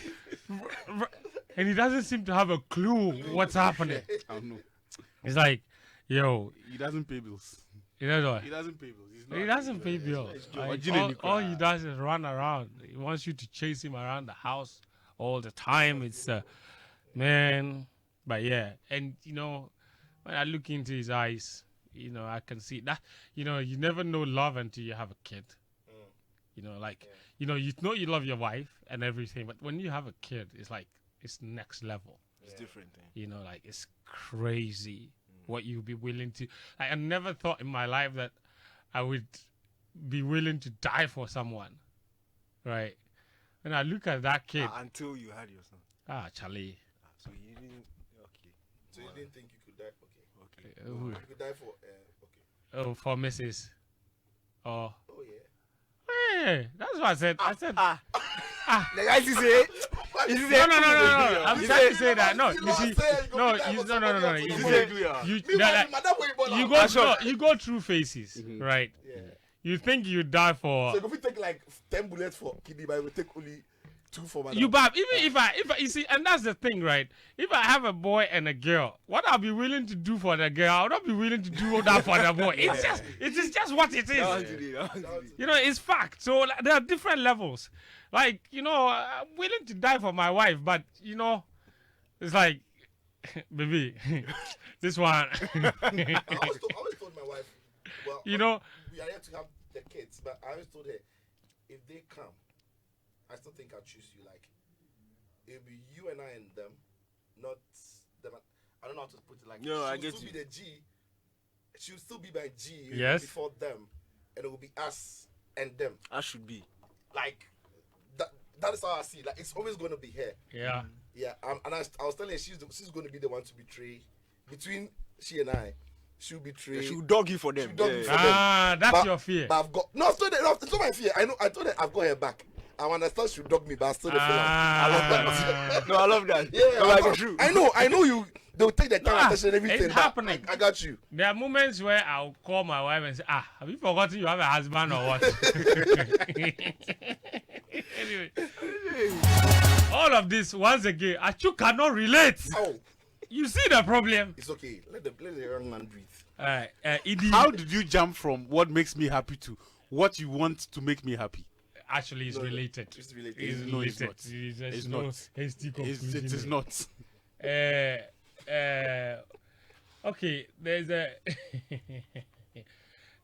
and he doesn't seem to have a clue what's happening. I don't know. It's like, yo, He doesn't pay bills. you know what? He doesn't pay bills. He's not, He doesn't pay bills. Like, Originally, all he does is run around. He wants you to chase him around the house all the time. It's man, but yeah, and you know, when I look into his eyes, you know, I can see that. You know, you never know love until you have a kid. You know, like you know you love your wife and everything, but when you have a kid, it's like it's next level. It's different. You know, like it's crazy what you'll be willing to. I never thought in my life that I would be willing to die for someone, right? When I look at that kid, Until you had your son. Charlie, So you didn't. Okay. So you didn't think you could die? Okay. Okay. Who? You could die for. Okay. Oh, for Mrs. Oh. Oh yeah. Hey, that's what I said. I said. The guy is say. No. I'm trying to say that. No, you see, no, you go through phases, right? Yeah. You think you die for. So if we take like 10 bullets for kidney, but we take only 2 for my. You bab. Even if I, you see, and that's the thing, right? If I have a boy and a girl, what I'll be willing to do for the girl, I'll not be willing to do that for the boy. It is just what it is. You know, it's fact. So like, there are different levels. Like, you know, I'm willing to die for my wife, but you know, it's like, baby, this one. I always told my wife, well, you know, we are here to have the kids, but I always told her, if they come, I still think I'll choose you. Like, it'll be you and I and them, not them. I don't know how to put it. Like, no, I she'll get still you. be the G. She'll still be my G. Yes. Before them, and it will be us and them. I should be. Like, that is how I see. Like, it's always going to be her. Yeah. Yeah. And I was telling her she's going to be the one to betray. Between she and I, she'll betray. She'll dog you for them. She'll dog you for them. That's your fear. But I've got it's not my fear. I told her I've got her back. I understand she'll dog me, but I still don't feel like I love that. No, I love that. Yeah, no, like true. I know you. They'll take the time, attention, and everything. It's happening. I got you. There are moments where I'll call my wife and say, have you forgotten you have a husband or what? Anyway, all of this, once again, Achu cannot relate. Oh, You see the problem? it's okay. Let the young man breathe. Alright, Edie, How did you jump from what makes me happy to what you want to make me happy? actually is related. It's related. It's No, it's related. not. There's It's no not. hasty It conclusion is there. not. Okay, there's a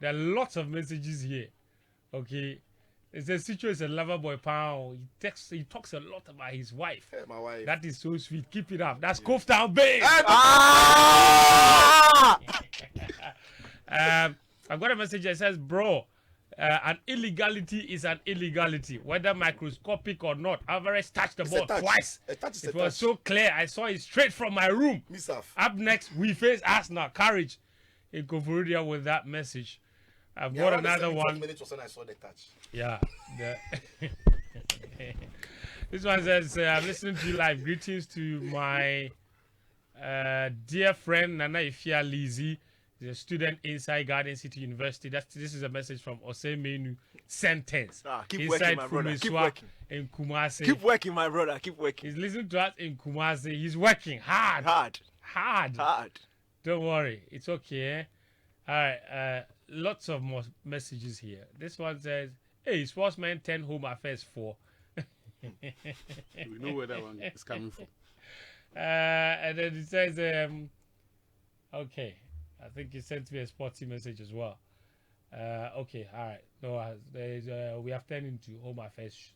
there are lots of messages here. Okay, it's a situation, a lover boy pound. He talks a lot about his wife. Hey, my wife. That is so sweet. Keep it up. That's Cove Town Babe. I've got a message that says, bro, an illegality is an illegality, whether microscopic or not. Alvarez touched the ball touch. twice. A touch is It a was touch. so clear. I saw it straight from my room. Misaf. Up next, we face Arsenal. Courage in Koforidua with that message. I've got another one. Minutes was when I saw the touch. Yeah. This one says, I'm listening to you live. Greetings to my dear friend Nana Ifia Lizzie. He's a student inside Garden City University. This is a message from Osemenu Sentence. Keep working, my brother. Keep working. In Kumasi. Keep working, my brother. Keep working. He's listening to us in Kumasi. He's working hard. Hard. Don't worry. It's okay. All right. Lots of more messages here. This one says, hey, sportsman 10 home affairs 4. We know where that one is coming from. And then it says, okay. I think he sent me a sporty message as well. Okay, all right. No, we have turned into home affairs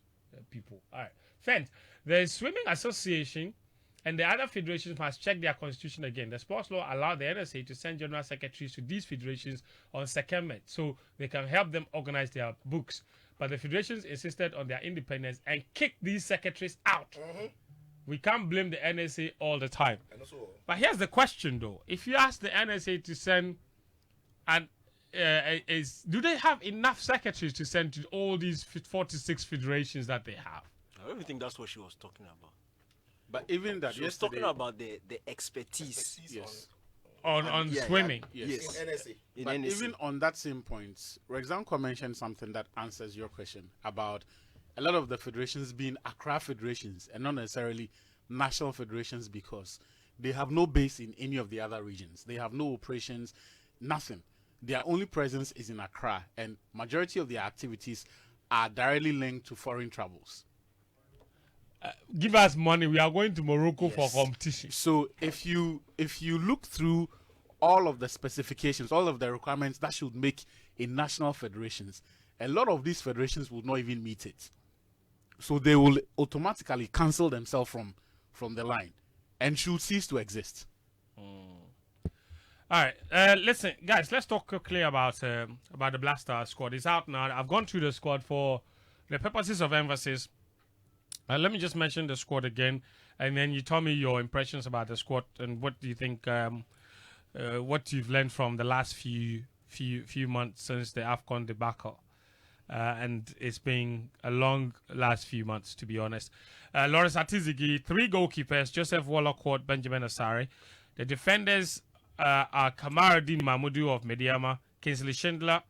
people. All right. Fent, the Swimming Association and the other federations must check their constitution again. The sports law allowed the NSA to send general secretaries to these federations on secondment so they can help them organize their books. But the federations insisted on their independence and kicked these secretaries out. Mm-hmm. We can't blame the NSA all the time. And also, But here's the question, though: if you ask the NSA to send, do they have enough secretaries to send to all these 46 federations that they have? I don't think that's what she was talking about. But even that, She was talking about the expertise. yes. On yeah, swimming. Yes. in NSA. In But NSA. even on that same point, Rexanko mentioned something that answers your question about a lot of the federations being Accra federations and not necessarily national federations because they have no base in any of the other regions. They have no operations, nothing. Their only presence is in Accra, and majority of their activities are directly linked to foreign travels. Give us money. We are going to Morocco for competition. So if you look through all of the specifications, all of the requirements that should make a national federations, a lot of these federations will not even meet it. So they will automatically cancel themselves from the line and should cease to exist. All right, listen, guys. Let's talk quickly about the Blaster squad. It's out now. I've gone through the squad for the purposes of emphasis. Let me just mention the squad again. and then you tell me your impressions about the squad and what do you think, what you've learned from the last few months since the AFCON debacle. And it's been a long last few months, to be honest. Lawrence Atizigi, 3 goalkeepers, Joseph Wollacott, Benjamin Asare. The defenders are Kamaruddin Mahmoudou of Mediama, Kingsley Schindler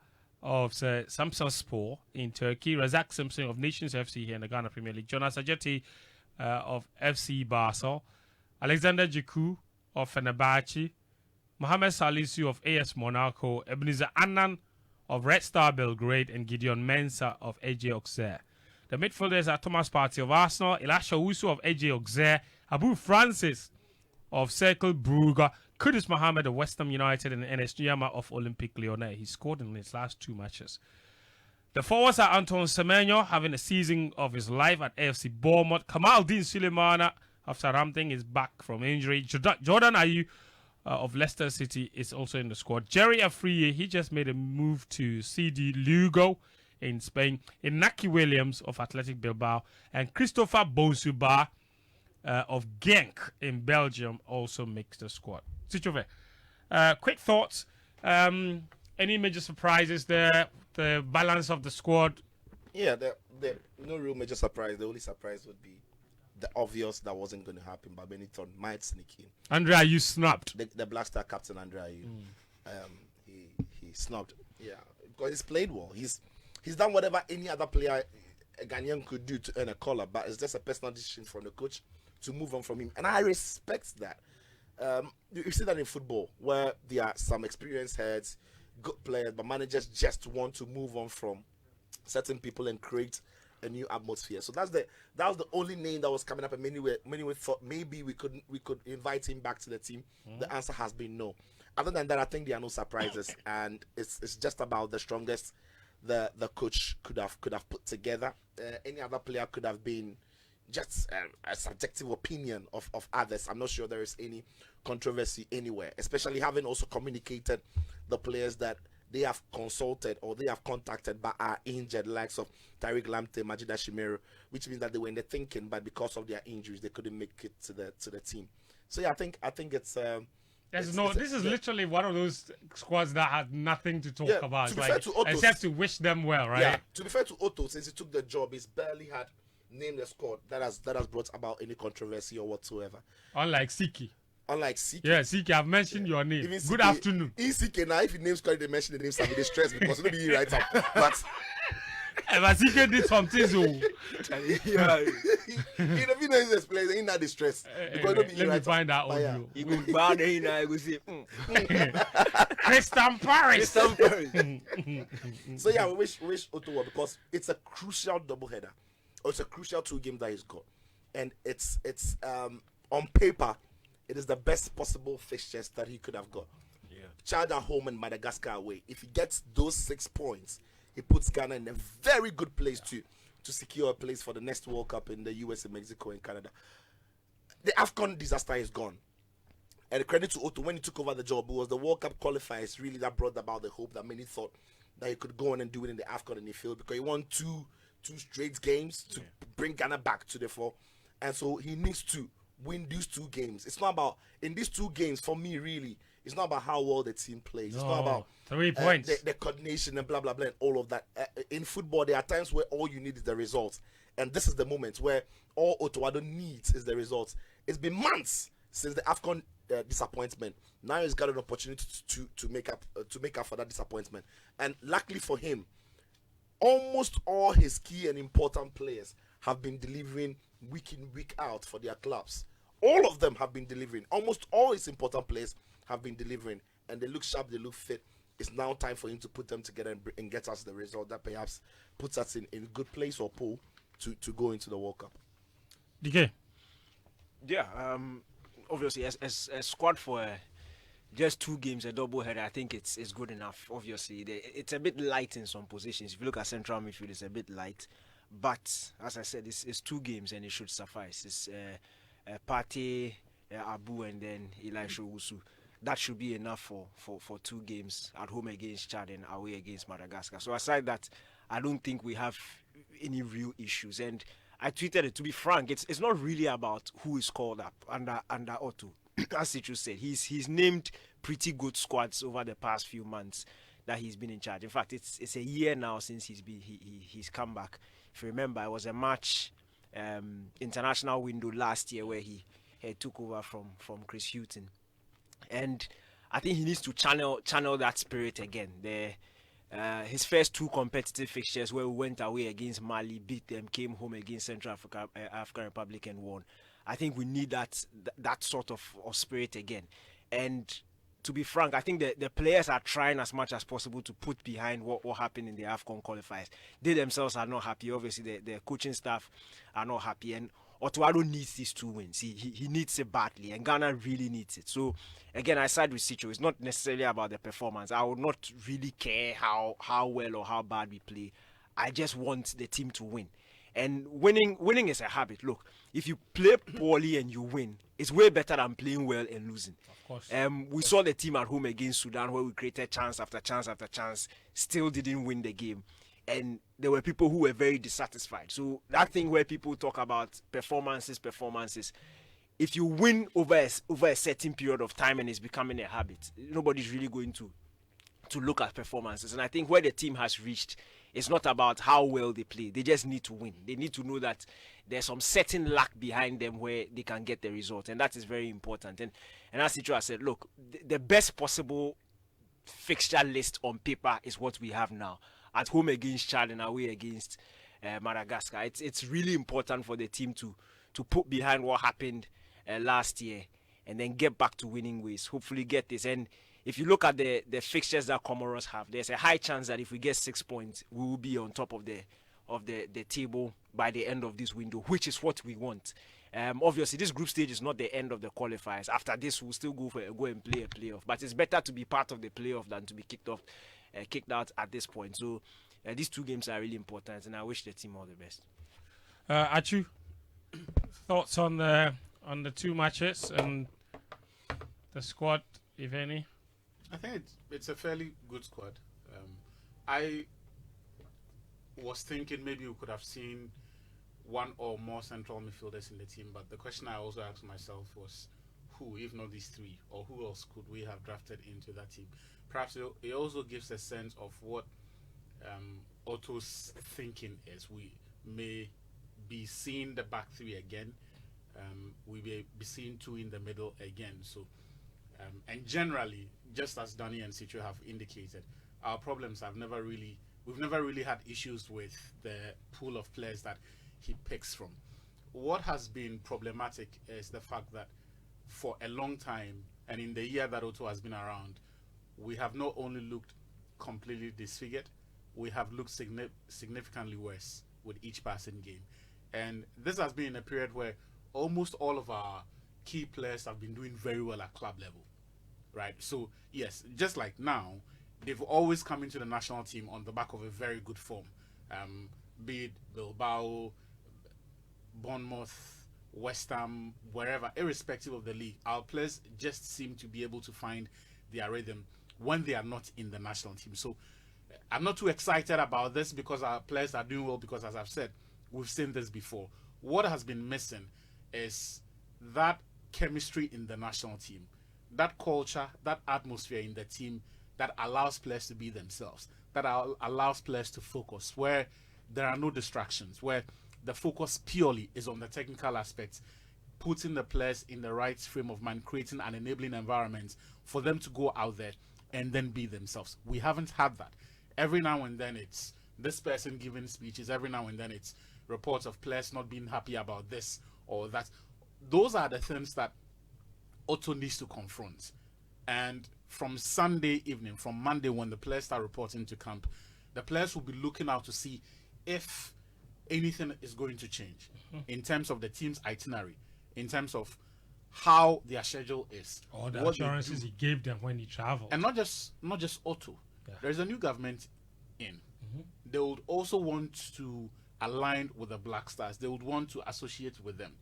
of Samsunspor in Turkey, Razak Simpson of Nations FC here in the Ghana Premier League, Jonas Ajeti of FC Basel, Alexander Jiku of Fenerbahce, Mohamed Salisu of AS Monaco, Ebenezer Annan of Red Star Belgrade, and Gideon Mensah of AJ Auxerre. The midfielders are Thomas Partey of Arsenal, Elisha Owusu of AJ Auxerre, Abu Francis of Cercle Brugge, Kudus Mohammed of West Ham United, and Enes Nyama of Olympique Lyonnais. He scored in his last 2 matches. The forwards are Anton Semenyo, having a season of his life at AFC Bournemouth. Kamaldeen Sulemana of Southampton is back from injury. Jordan Ayew of Leicester City is also in the squad. Jerry Afriye, he just made a move to CD Lugo in Spain. Inaki Williams of Athletic Bilbao and Christopher Bonsuba of Genk in Belgium also makes the squad. Sichove, quick thoughts. Any major surprises there? The balance of the squad? Yeah, no real major surprise. The only surprise would be the obvious that wasn't going to happen, but many thought might sneak in. Andre Ayew snapped. The Black Star captain Andre Ayew, he snubbed. Yeah, because he's played well. He's done whatever any other player a Ghanaian could do to earn a collar, but it's just a personal decision from the coach to move on from him, and I respect that. You see that in football, where there are some experienced heads, good players, but managers just want to move on from certain people and create a new atmosphere. So that was the only name that was coming up, and many thought maybe we could invite him back to the team. The answer has been no. Other than that, I think there are no surprises, and it's just about the strongest the coach could have put together. Any other player could have been just a subjective opinion of others. I'm not sure there is any controversy anywhere, especially having also communicated the players that they have consulted or they have contacted but are injured, likes of Tariq Lamptey, Majida Shimiru, which means that they were in the thinking, but because of their injuries, they couldn't make it to the team. So yeah, I think it's. This is literally one of those squads that had nothing to talk about, to be fair to Otto, except to wish them well, right? Yeah. To be fair to Otto, since he took the job, he's barely had named the squad that has brought about any controversy or whatsoever. Unlike Siki. Yeah, Siki, I've mentioned your name. Even Good afternoon. Siki now, if he names correct, they mention the names, I'll be distressed because maybe he writes up. But Siki did some things. He knows his players, he's not distressed. Let me find out audio. He go bad and I go say, Christian Paris. So yeah, we wish Otto well because it's a crucial doubleheader. Or it's a crucial 2 games that he's got. And it's on paper, it is the best possible fixtures that he could have got. Yeah. Chad at home and Madagascar away. If he gets those 6 points, he puts Ghana in a very good place to secure a place for the next World Cup in the US and Mexico and Canada. The AFCON disaster is gone. And credit to Otto, when he took over the job, it was the World Cup qualifiers really that brought about the hope that many thought that he could go on and do it in the AFCON, and he failed because he won two straight games to bring Ghana back to the fore. And so he needs to win these 2 games. It's not about, in these 2 games, for me, really, it's not about how well the team plays. It's not about 3 points. The coordination and blah, blah, blah, and all of that. In football, there are times where all you need is the results. And this is the moment where all Otto Addo needs is the results. It's been months since the AFCON disappointment. Now he's got an opportunity to make up for that disappointment. And luckily for him, almost all his key and important players have been delivering week in, week out for their clubs. All of them have been delivering. Almost all his important players have been delivering. And they look sharp, they look fit. It's now time for him to put them together and get us the result that perhaps puts us in a good place or pool to go into the World Cup. DK? Yeah, obviously, as a squad for just 2 games, a double header, I think it's good enough. Obviously, it's a bit light in some positions. If you look at central midfield, it's a bit light. But as I said, it's 2 games and it should suffice. It's Partey, Abu, and then Elisha Owusu. That should be enough for 2 games at home against Chad and away against Madagascar. So aside that, I don't think we have any real issues. And I tweeted it. To be frank, it's not really about who is called up under Otto. As Situ said, he's named pretty good squads over the past few months that he's been in charge. In fact, it's a year now since he's come back. If you remember, it was a March international window last year where he took over from Chris Hughton, and I think he needs to channel that spirit again. His first 2 competitive fixtures where we went away against Mali, beat them, came home against Central African Republic and won. I think we need that sort of spirit again. And to be frank, I think the players are trying as much as possible to put behind what happened in the AFCON qualifiers. They themselves are not happy. Obviously, the coaching staff are not happy. And Otto Addo needs these 2 wins. He needs it badly, and Ghana really needs it. So, again, I side with Sicho. It's not necessarily about the performance. I would not really care how well or how bad we play. I just want the team to win. And winning is a habit. Look, if you play poorly and you win, it's way better than playing well and losing. Of course. We saw the team at home against Sudan where we created chance after chance after chance, still didn't win the game. And there were people who were very dissatisfied. So that thing where people talk about performances, if you win over a certain period of time and it's becoming a habit, nobody's really going to look at performances. And I think where the team has reached, it's not about how well they play. They just need to win. They need to know that there's some certain luck behind them where they can get the result. And that is very important. And as Icho has said, look, the best possible fixture list on paper is what we have now. At home against Chad and away against Madagascar. It's really important for the team to put behind what happened last year and then get back to winning ways. Hopefully get this. And if you look at the fixtures that Comoros have, there's a high chance that if we get 6 points, we will be on top of the table by the end of this window, which is what we want. Obviously, this group stage is not the end of the qualifiers. After this, we'll still go and play a playoff. But it's better to be part of the playoff than to be kicked out at this point. So these 2 games are really important, and I wish the team all the best. Achu, thoughts on the 2 matches and the squad, if any? I think it's a fairly good squad. I was thinking maybe we could have seen 1 or more central midfielders in the team, but the question I also asked myself was who, if not these 3, or who else could we have drafted into that team? Perhaps it also gives a sense of what Otto's thinking is. We may be seeing the back 3 again. We may be seeing 2 in the middle again. So, and generally, just as Danny and Sicho have indicated, our problems we've never really had issues with the pool of players that he picks from. What has been problematic is the fact that for a long time, and in the year that Otto has been around, we have not only looked completely disfigured, we have looked significantly worse with each passing game. And this has been a period where almost all of our key players have been doing very well at club level, right? So, yes, just like now, they've always come into the national team on the back of a very good form. Be it Bilbao, Bournemouth, West Ham, wherever, irrespective of the league, our players just seem to be able to find their rhythm when they are not in the national team. So I'm not too excited about this because our players are doing well because, as I've said, we've seen this before. What has been missing is that chemistry in the national team, that culture, that atmosphere in the team that allows players to be themselves, that allows players to focus, where there are no distractions, where the focus purely is on the technical aspects, putting the players in the right frame of mind, creating an enabling environment for them to go out there and then be themselves. We haven't had that. Every now and then it's this person giving speeches. Every now and then it's reports of players not being happy about this or that. Those are the things that Otto needs to confront. And from Sunday evening, from Monday when the players start reporting to camp, the players will be looking out to see if anything is going to change in terms of the team's itinerary, in terms of how their schedule is. All the assurances he gave them when he traveled. And not just Otto. Yeah. There's a new government in. They would also want to align with the Black Stars. They would want to associate with them.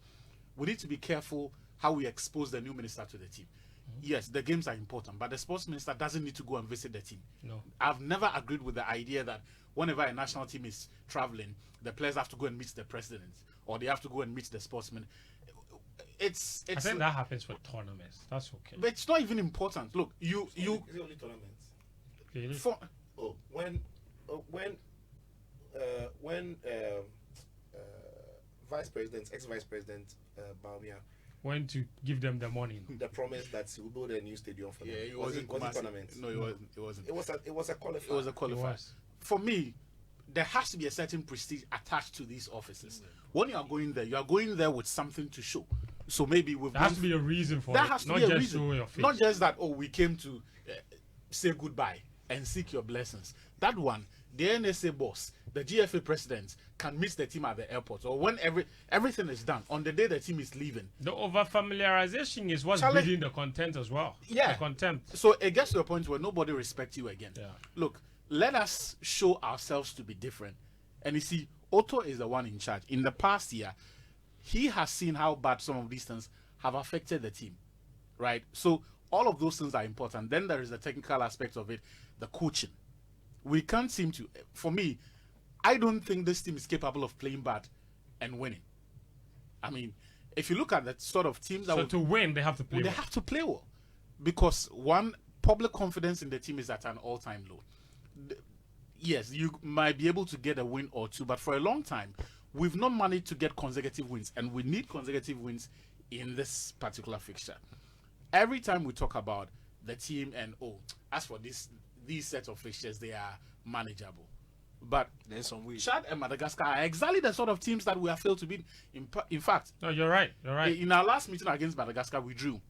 We need to be careful how we expose the new minister to the team. Yes, the games are important, but the sports minister doesn't need to go and visit the team. No. I've never agreed with the idea that whenever a national team is traveling, the players have to go and meet the president or they have to go and meet the sportsmen. It's I think that happens with tournaments. That's okay. but it's not even important. Look, you Is it only tournaments? Really? for Oh, when ex-vice president Baumia, When to give them the money. the promise that he will build a new stadium for them. it was it Kumasi. tournaments? No, it wasn't. It wasn't. It was a qualifier. It was a qualifier. was. For me, there has to be a certain prestige attached to these offices. When you are going there with something to show. So maybe we've There has to be a reason for that it. has to Not be a just reason. show your face. Not just that. Oh, we came to say goodbye and seek your blessings. That one, the NSA boss, the GFA president, can meet the team at the airport, or when everything is done on the day the team is leaving. The over familiarization is what's Charlie- breeding the content as well. Yeah. The contempt. So it gets to a point where nobody respects you again. Yeah. Look, let us show ourselves to be different. And you see, Otto is the one in charge. In the past year, he has seen how bad some of these things have affected the team, right? So all of those things are important. Then there is the technical aspect of it, the coaching. We can't seem to, for me, I don't think this team is capable of playing bad and winning. I mean, if you look at the sort of teams that So to win, they have to play they well. have to play well, because one, public confidence in the team is at an all-time low. Yes, you might be able to get a win or two, but for a long time, we've not managed to get consecutive wins, and we need consecutive wins in this particular fixture. Every time we talk about the team and as for these sets of fixtures, they are manageable. But There's some way. Chad and Madagascar are exactly the sort of teams that we have failed to beat. In fact, No, you're right. You're right. in our last meeting against Madagascar, we drew.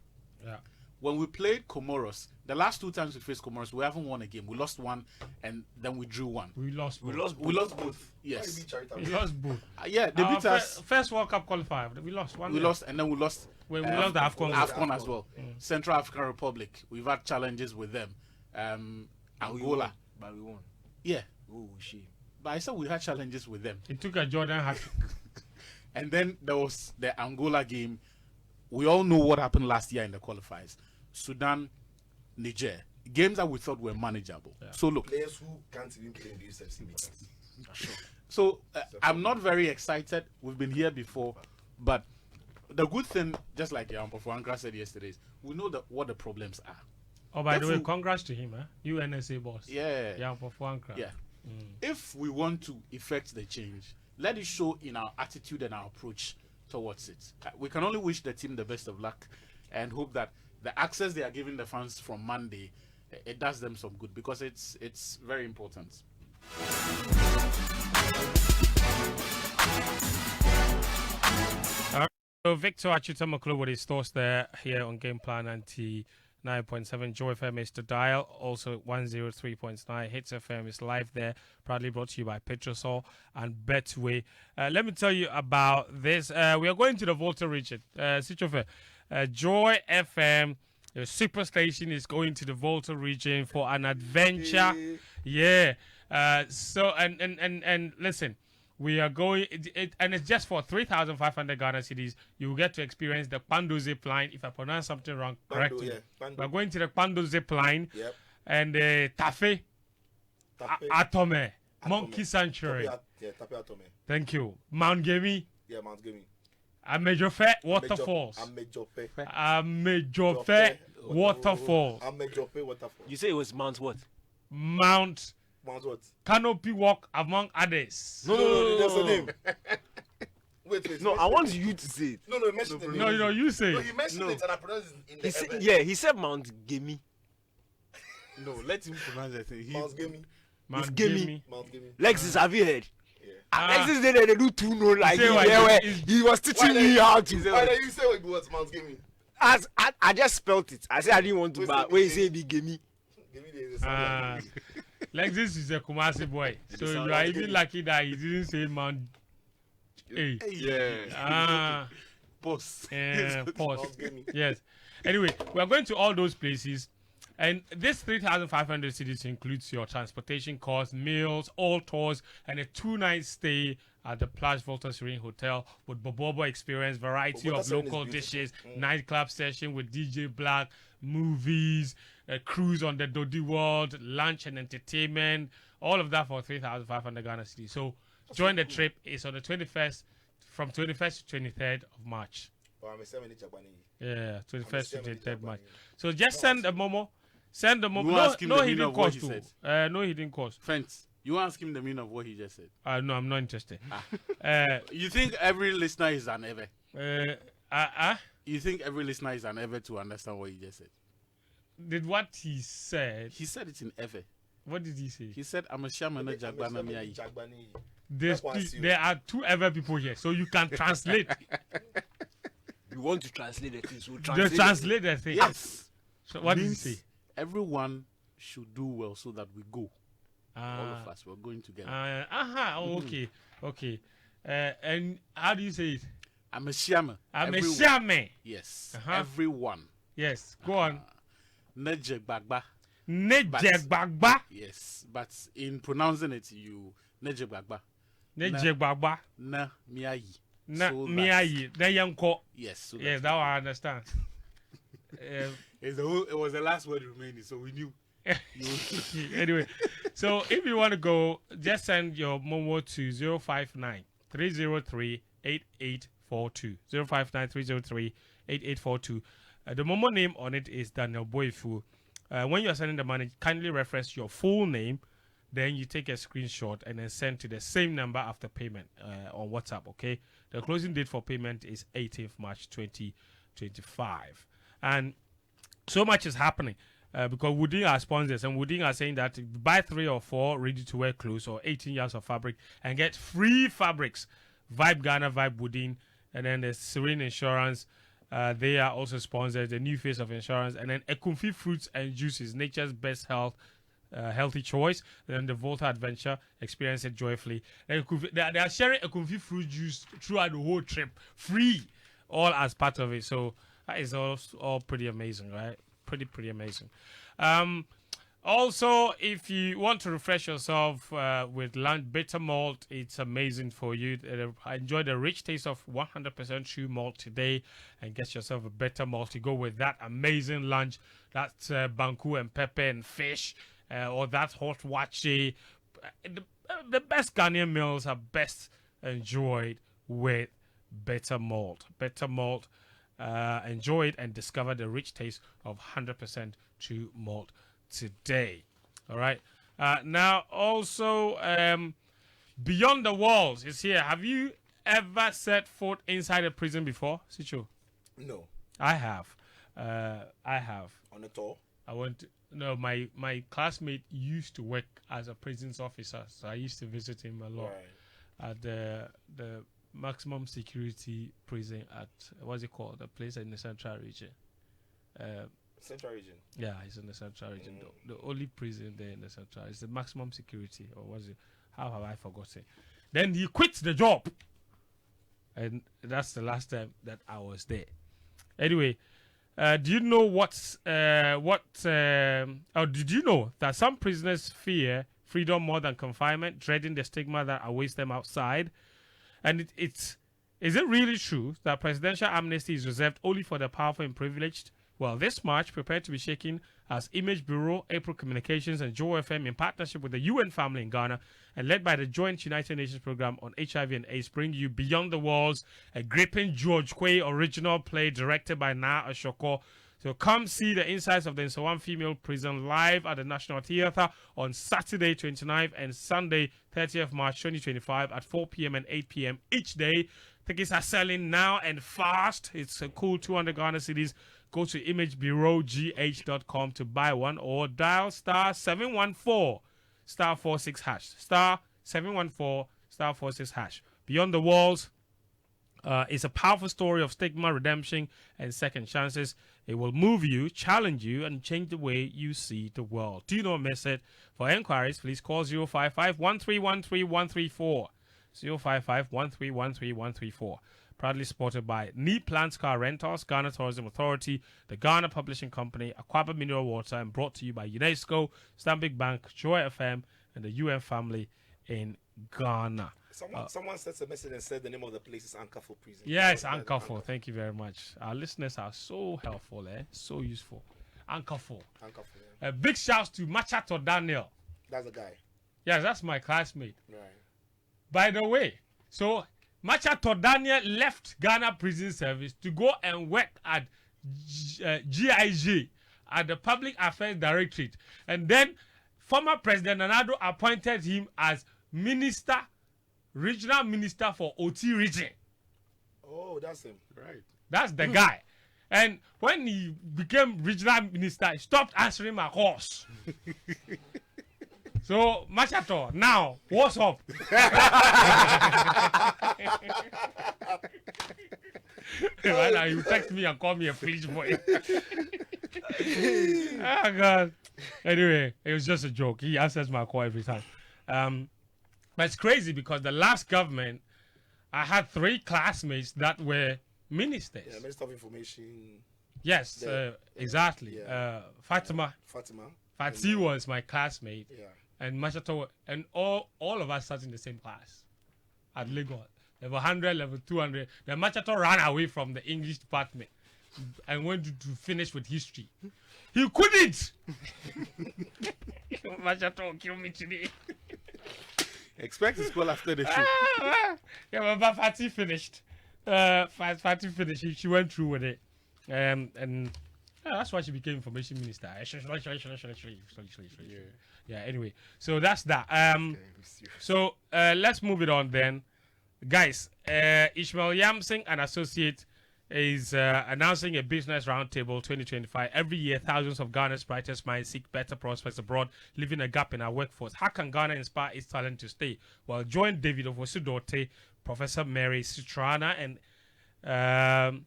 Yeah. When we played Comoros, the last 2 times we faced Comoros, we haven't won a game. We lost one, and then we drew one. We lost. We both. lost. We lost both. Why Yes. you beat Charitable? We lost both. Yeah, they Our beat us. first World Cup qualifier. We lost one. We nil. lost, and then we lost. We lost the AFCON. AFCON as well. Central African Republic. We've had challenges with them. Angola. But we won. Yeah, Oh shit. but I said we had challenges with them. It took a Jordan hat. And then there was the Angola game. We all know what happened last year in the qualifiers. Sudan, Niger. Games that we thought were manageable. So look, Players who can't even play in the USFC meters. so I'm not very excited. We've been here before, but the good thing, just like Ankra said yesterday, is we know what the problems are. Oh, by the way, If we- congrats to him, UNSA boss. Yeah. Yeah, for Fuankra. Yeah. If we want to effect the change, let it show in our attitude and our approach towards it. We can only wish the team the best of luck and hope that the access they are giving the fans from Monday, it does them some good, because it's very important. So Victor Achutamaklo with his thoughts there here on Game Plan 99.7. Joy FM is the dial. Also 103.9. Hits FM is live there. Proudly brought to you by Petrosol and Betway. Let me tell you about this. We are going to the Volta region. Joy FM, the super station, is going to the Volta region for an adventure. Yeah. So listen. We are going, and it's just for 3,500 Ghana cedis. You will get to experience the Pando zip line. If I pronounce something wrong, correct me. yeah, Pando. We're going to the Pando zip line. Yep. And Tafe, Tape. Atome, Monkey Sanctuary. Tape Atome. Thank you. Mount Gemi, Yeah, Mount Gaming. Amejofe Waterfalls. Amejofe Waterfalls. Amejope Waterfalls. You say it was Mount what? Mount Mount what? Canopy Walk, among others. No, that's the name. Wait. No, I want you to say it. No, mention the name. No, you say. No, he mentioned it and I pronounced it in the He said, event. yeah, he said Mount Gemi. No, let him pronounce the thing. Mount Gaming. Mount Gemi. Gemi. Mount Gaming. Lexus, have you heard? Ah. Lexus, they do two no like say why where it's- he was teaching me how to. Why did you say it was Mount Gaming? As I just spelt it. I said I didn't want to, Wait, but wait, when you wait. say big Gemi. Gaming is a sound like Like this is a Kumasi boy. So sound you are like even Gemi. lucky that he didn't say Mount. Hey. Yeah. Boss. Pause. Mount Gaming. Yes. Anyway, we are going to all those places. And this 3,500 cities includes your transportation costs, meals, all tours, and a 2-night stay at the Plage Volta Serene Hotel with Bobobo experience, variety Volta of Serene is local beautiful. dishes, nightclub session with DJ Black, movies, a cruise on the Dodi World, lunch and entertainment, all of that for 3,500 Ghana cedis. So join the trip. It's on the 21st from 21st to 23rd of March. But I'm a 70 Japanese. Yeah, 21st to 23rd 23rd March. So just send a momo. Send the momo. You ask him No the meaning hidden of what cost. he Too. said. No hidden cost. Friends, you ask him the meaning of what he just said. No, I'm not interested. You think every listener is an ever? Uh, You think every listener is an ever to understand what he just said? Did what he said? He said it in ever. What did he say? He said, I'm a shaman, a jagbana miai. There are two ever people here, so you can translate. You want to translate the thing, so Translate the thing. Yes. So what did he Means say? Everyone should do well so that we go. All of us, we're going together. Okay. And how do you say it? I'm a shaman. I'm a shaman. Yes. Uh-huh. Everyone. Yes. Go on. Nejegbagba. Nejegbagba. Yes. But in pronouncing it, you Nejegbagba. Nejegbagba. Na miayi. Na So miayi. Na yanko. Yes. So Yes, that one I understand. it was the last word remaining, so we knew. Anyway, so if you want to go, just send your Momo to 059 303 8842. 059 303 8842. The Momo name on it is Daniel Boyfu. When you are sending the money, kindly reference your full name. Then you take a screenshot and then send to the same number after payment on WhatsApp, okay? The closing date for payment is 18th March 2025. And so much is happening because Wooding are sponsors, and Wooding are saying that buy 3 or 4 ready-to-wear clothes or 18 yards of fabric and get free fabrics. Vibe Ghana, Vibe Wooding, and then there's Serene Insurance. They are also sponsors, the new face of insurance, and then Ekumfi Fruits and Juices, nature's best healthy choice. Then the Volta Adventure, experience it joyfully. And they are sharing Ekumfi Fruit Juice throughout the whole trip, free, all as part of it. So that is all pretty amazing, right? Pretty amazing. Also, if you want to refresh yourself with lunch, bitter malt, it's amazing for you. Enjoy the rich taste of 100% true malt today and get yourself a bitter malt. You go with that amazing lunch. That's banku and pepper and fish, or that hot wache. The best Ghanaian meals are best enjoyed with bitter malt. Bitter malt. Enjoy it and discover the rich taste of 100% true malt today. All right. Now, also, Beyond the Walls is here. Have you ever set foot inside a prison before, Sicho? No. I have. On a tour? No, my classmate used to work as a prisons officer, so I used to visit him a lot at the maximum security prison at, what's it called? The place in the Central Region. Central Region? Yeah, it's in the Central Region. The only prison there in the Central is the maximum security, or was it? How have I forgotten? Then he quit the job. And that's the last time that I was there. Anyway, do you know did you know that some prisoners fear freedom more than confinement, dreading the stigma that awaits them outside? And is it really true that presidential amnesty is reserved only for the powerful and privileged? Well, this March, prepare to be shaken as Image Bureau, April Communications, and Joe FM, in partnership with the UN family in Ghana and led by the Joint United Nations Program on HIV and AIDS, bring you Beyond the Walls, a gripping George Quay original play directed by Na Ashoko. So come see the insides of the Nsawan female prison live at the National Theatre on Saturday 29th and Sunday 30th March 2025 at 4 p.m. and 8 p.m. each day. Tickets are selling now and fast. It's a cool 200 Ghana cedis. Go to imagebureaugh.com to buy one, or dial *714 *46 hash. *714 *46 hash. Beyond the Walls is a powerful story of stigma, redemption, and second chances. It will move you, challenge you, and change the way you see the world. Do not miss it. For enquiries, please call 055 1313134. 055 1313134. Proudly supported by Knee Plants Car Rentals, Ghana Tourism Authority, the Ghana Publishing Company, Aquaba Mineral Water, and brought to you by UNESCO, Stanbic Bank, Joy FM, and the UN family in Ghana. Someone sent a message and said the name of the place is Ankafo Prison. Yes, Ankafo. Thank you very much. Our listeners are so helpful, so useful. Ankafo. Yeah. Big shouts to Machato Daniel. That's the guy. Yes, that's my classmate. Right. By the way, so Machato Daniel left Ghana Prison Service to go and work at GIG, at the Public Affairs Directorate. And then former President Addo appointed him as regional minister for OT region. Oh, that's him. Right. That's the guy. And when he became regional minister, he stopped answering my calls. So, Machato, now, what's up? Right now, you text me and call me a foolish boy. Oh, God. Anyway, it was just a joke. He answers my call every time. But it's crazy because the last government, I had 3 classmates that were ministers. Yeah, Minister of Information. Yes, exactly. Yeah. Fatima. Fati was my classmate. Yeah. And Machato, and all of us sat in the same class at Lagos. Level 100, level 200. Then Machato ran away from the English department and went to finish with history. He couldn't. Machato kill me today. Expect his call after the show. Yeah, but Fati finished. Fati finished. She went through with it. And that's why she became information minister. Yeah, anyway. So that's that. So let's move it on then. Guys, Ishmael Yamsing and Associate is announcing a business roundtable 2025. Every year, thousands of Ghana's brightest minds seek better prospects abroad, leaving a gap in our workforce. How can Ghana inspire its talent to stay? Well, join David Ofosudote, Professor Mary Sitrana, and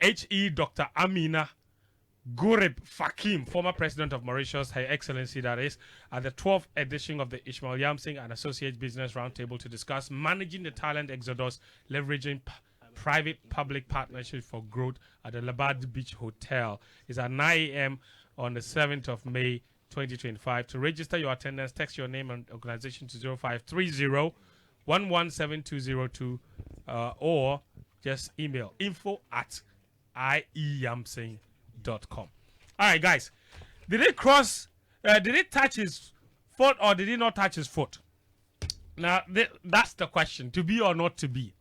H.E. Dr. Amina Gurib Fakim, former president of Mauritius, Her Excellency, that is, at the 12th edition of the Ishmael Yamsing and Associates Business Roundtable to discuss managing the talent exodus, leveraging private-public partnership for growth at the Labad Beach Hotel. It's at 9 a.m. on the 7th of May, 2025. To register your attendance, text your name and organization to 0530 117202 or just email info@ieyamsing.com. All right, guys. Did it touch his foot or did he not touch his foot? Now, that's the question. To be or not to be.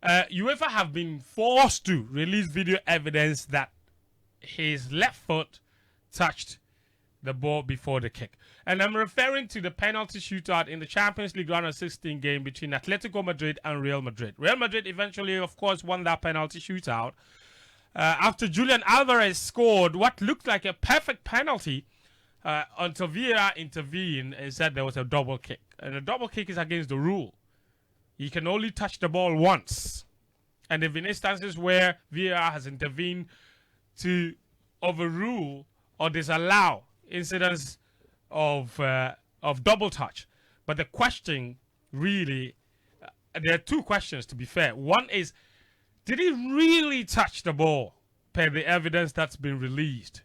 UEFA have been forced to release video evidence that his left foot touched the ball before the kick. And I'm referring to the penalty shootout in the Champions League round of 16 game between Atletico Madrid and Real Madrid. Real Madrid eventually, of course, won that penalty shootout after Julian Alvarez scored what looked like a perfect penalty until VAR intervened and said there was a double kick. And a double kick is against the rule. You can only touch the ball once. And there have been instances where VAR has intervened to overrule or disallow incidents of double touch. But the question really, there are 2 questions to be fair. One is, did he really touch the ball per the evidence that's been released?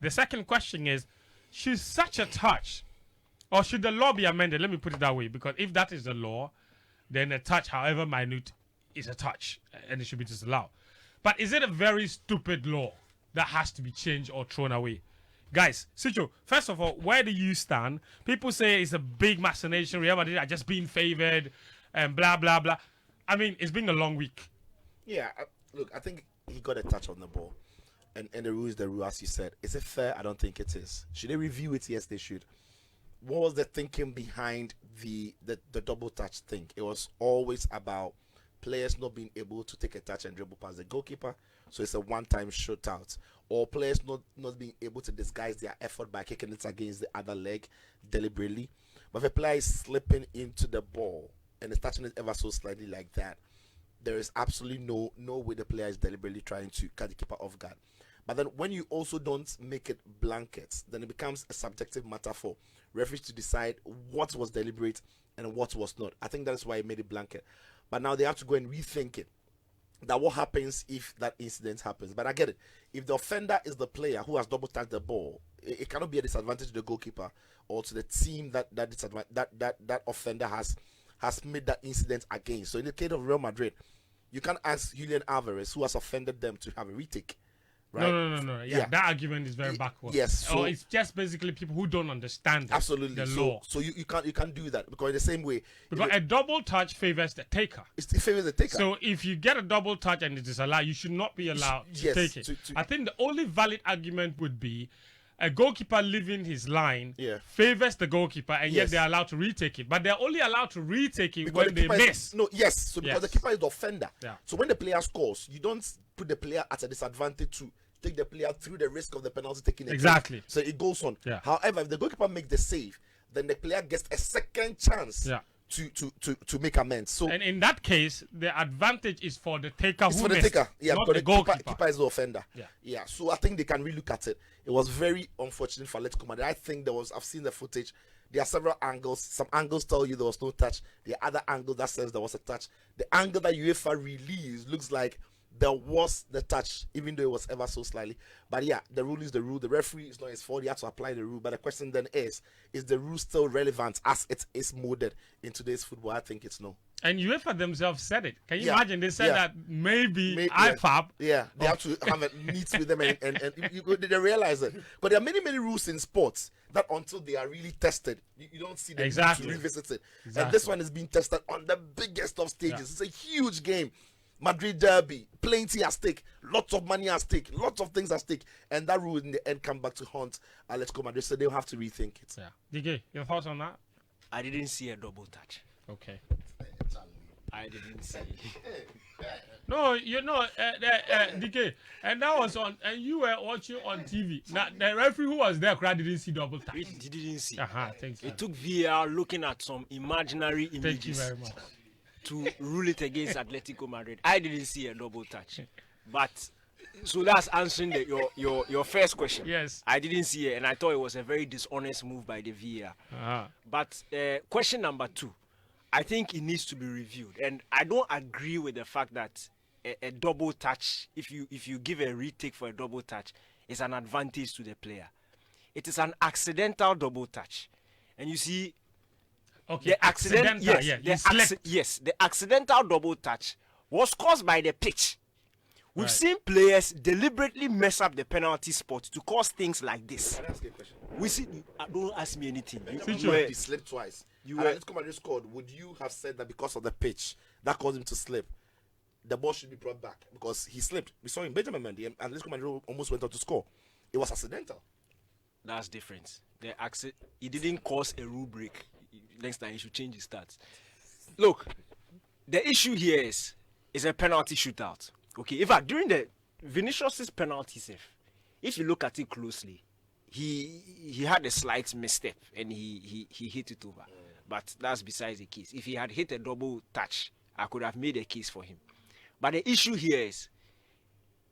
The second question is, should such a touch, or should the law be amended? Let me put it that way, because if that is the law, then a touch, however minute, is a touch, and it should be disallowed. But is it a very stupid law that has to be changed or thrown away? Guys, Sicho, first of all, where do you stand? People say it's a big machination, Real Madrid are just being favored, and blah, blah, blah. I mean, it's been a long week. Yeah, look, I think he got a touch on the ball. And the rule is the rule, as you said. Is it fair? I don't think it is. Should they review it? Yes, they should. What was the thinking behind the double touch thing? It was always about players not being able to take a touch and dribble past the goalkeeper. So it's a one-time shootout. Or players not being able to disguise their effort by kicking it against the other leg deliberately. But if a player is slipping into the ball and is touching it ever so slightly like that, there is absolutely no way the player is deliberately trying to cut the keeper off guard. But then when you also don't make it blankets, then it becomes a subjective matter for referees to decide what was deliberate and what was not. I think that's why he made it blanket. But now they have to go and rethink it. That what happens if that incident happens. But I get it. If the offender is the player who has double touched the ball, it cannot be a disadvantage to the goalkeeper or to the team that offender has made that incident against. So in the case of Real Madrid, you can't ask Julian Alvarez, who has offended them, to have a retake. right? No. Yeah, that argument is very backward. Yes. So it's just basically people who don't understand absolutely the so, law. So you can't do that because in the same way Because a double touch favors the taker. it favors the taker. So if you get a double touch and it is allowed, you should not be allowed to yes, take it. I think the only valid argument would be a goalkeeper leaving his line favors the goalkeeper, and yet they're allowed to retake it. But they're only allowed to retake it because when they miss. So because the keeper is the offender. Yeah. So when the player scores, you don't put the player at a disadvantage to take the player through the risk of the penalty taking. Exactly. So it goes on. Yeah. However, if the goalkeeper makes the save, then the player gets a second chance. Yeah. To make amends. So and in that case, the advantage is for the taker it's who for the missed, taker, not the goalkeeper. Keeper is the offender. Yeah. So I think they can relook at it. It was very unfortunate for Atletico Madrid. I think I've seen the footage. There are several angles. Some angles tell you there was no touch. The other angle that says there was a touch. The angle that UEFA released looks like there was the touch, even though it was ever so slightly. But yeah, the rule is the rule. The referee is not his fault. He had to apply the rule. But the question then is the rule still relevant as it is molded in today's football? I think it's no. And UEFA themselves said it. Can you imagine? They said that maybe IFAB. Yeah, they have to have a meet with them and they realize it. But there are many rules in sports that until they are really tested, you don't see them to revisit it. Exactly. And this one is being tested on the biggest of stages. Yeah. It's a huge game. Madrid derby, plenty at stake, lots of money at stake, lots of things at stake, and that rule in the end come back to haunt Atletico Madrid, so they'll have to rethink it. Yeah. DK, your thoughts on that? I didn't see a double touch. Okay. I didn't see. No, DK, and that was on, and you were watching on TV. Now the referee who was there, didn't see double touch. He didn't see. Thank you. It took VAR looking at some imaginary images. Thank you very much. To rule it against Atletico Madrid. I didn't see a double touch. But so that's answering your first question. Yes. I didn't see it and I thought it was a very dishonest move by the VAR. But question number 2, I think it needs to be reviewed. And I don't agree with the fact that a double touch, if you give a retake for a double touch, is an advantage to the player. It is an accidental double touch. And you see, okay. The accident, the accidental double touch was caused by the pitch. We've seen players deliberately mess up the penalty spot to cause things like this. Can I ask you a question? We see. Don't ask me anything. He slipped twice. Atletico Madrid scored. Would you have said that because of the pitch that caused him to slip, the ball should be brought back because he slipped? We saw in Benjamin Mendy and Atletico Madrid almost went on to score. It was accidental. That's different. He didn't cause a rule break. Next time he should change his stats. Look, the issue here is a penalty shootout. Okay, in fact, during the Vinicius' penalty save, if you look at it closely, he had a slight misstep and he hit it over. But that's besides the case. If he had hit a double touch, I could have made a case for him. But the issue here is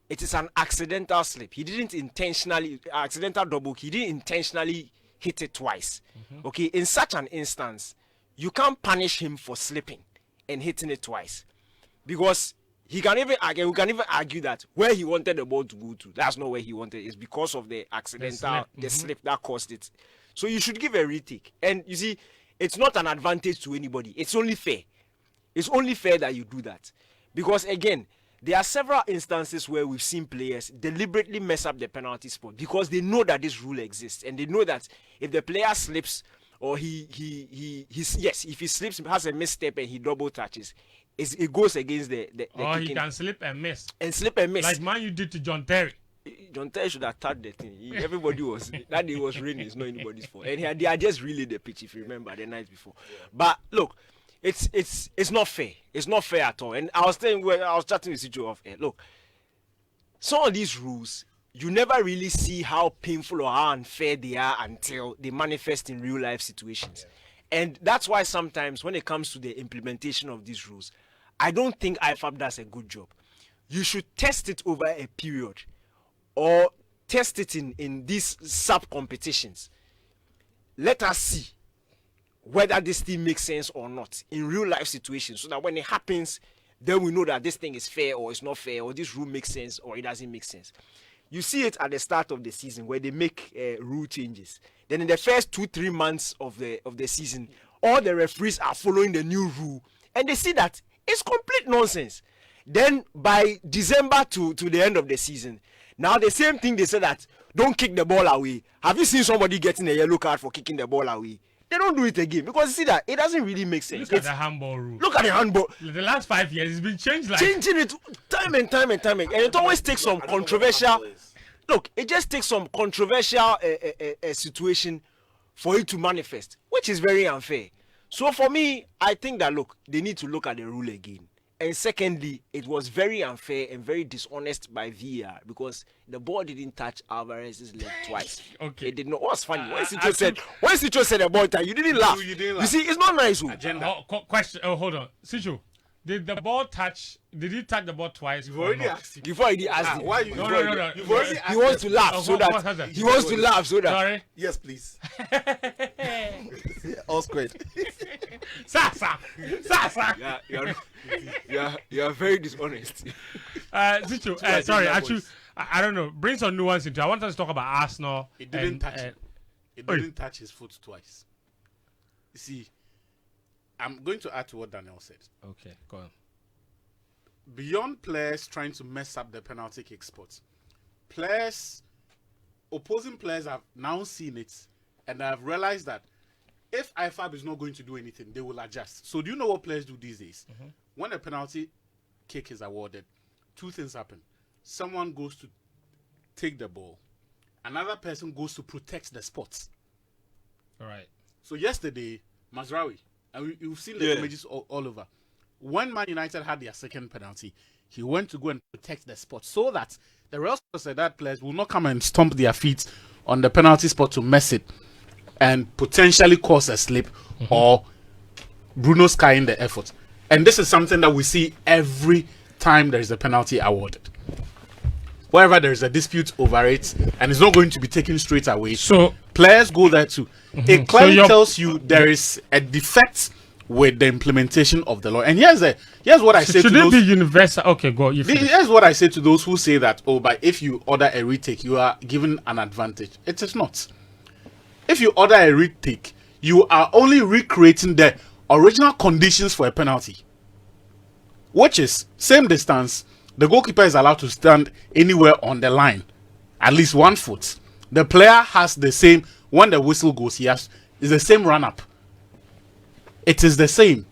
it is an accidental slip. He didn't intentionally hit it twice. Okay, in such an instance, you can't punish him for slipping and hitting it twice, because we can even argue that where he wanted the ball to go to, that's not where he wanted it. It's because of the accidental slip that caused it. So you should give a retake. And you see, it's not an advantage to anybody. It's only fair. It's only fair that you do that, because again, there are several instances where we've seen players deliberately mess up the penalty spot because they know that this rule exists, and they know that if the player slips or if he slips, has a misstep and he double touches, it goes against the he can slip and miss. Like Man you did to John Terry. John Terry should have touched the thing. Everybody was that day was raining. It's not anybody's fault, and they are just really the pitch. If you remember the night before, but look. It's not fair. It's not fair at all. And I was chatting with Sijo off air. Look, some of these rules, you never really see how painful or how unfair they are until they manifest in real life situations. And that's why sometimes when it comes to the implementation of these rules, I don't think IFAB does a good job. You should test it over a period, or test it in these sub competitions. Let us see whether this thing makes sense or not in real life situations, so that when it happens, then we know that this thing is fair or it's not fair, or this rule makes sense or it doesn't make sense. You see it at the start of the season where they make rule changes. Then in the first 2-3 months of the season, all the referees are following the new rule, and they see that it's complete nonsense. Then by December to the end of the season, Now the same thing they say that don't kick the ball away. Have you seen somebody getting a yellow card for kicking the ball away? They don't do it again because you see that it doesn't really make sense. Look at the handball rule. Look at the handball. The last 5 years, it's been changed like Changing it time and time and time again. And it always takes some controversial. Look, it just takes some controversial situation for it to manifest, which is very unfair. So for me, I think that look, they need to look at the rule again. And secondly, it was very unfair and very dishonest by VAR because the ball didn't touch Alvarez's leg twice. Okay. It did not. What's funny? When Cicho said the ball touch, you didn't laugh. You see, it's not nice. question. Oh, hold on. Sichu, did the ball touch? Did he touch the ball twice? You've already asked him. Before he asked him. Why you? No. You've already He wants to laugh so that he wants to laugh so that. Sorry. Yes, please. All squared. Sasa. You are very dishonest. Sichu, sorry. Actually, I don't know. Bring some nuance into it. I want us to talk about Arsenal. It didn't touch him. It didn't touch his foot twice. You see, I'm going to add to what Daniel said. Okay, go on. Beyond players trying to mess up the penalty kick spot, opposing players have now seen it and have realized that if IFAB is not going to do anything, they will adjust. So do you know what players do these days? Mm-hmm. When a penalty kick is awarded, two things happen. Someone goes to take the ball. Another person goes to protect the spot. All right. So yesterday, Mazraoui, and you've seen the images all over. When Man United had their second penalty, he went to go and protect the spot so that the Real Sociedad players will not come and stomp their feet on the penalty spot to mess it and potentially cause a slip or Bruno skying the effort. And this is something that we see every time there is a penalty awarded. Wherever there is a dispute over it and it's not going to be taken straight away, so players go there too. It clearly tells you there is a defect with the implementation of the law. And here's what I say to those. Should it be universal? Okay, go. Here's what I say to those who say that, but if you order a retake, you are given an advantage. It is not. If you order a retake, you are only recreating the original conditions for a penalty, which is same distance. The goalkeeper is allowed to stand anywhere on the line, at least 1 foot. The player has the same, when the whistle goes, is the same run-up. It is the same.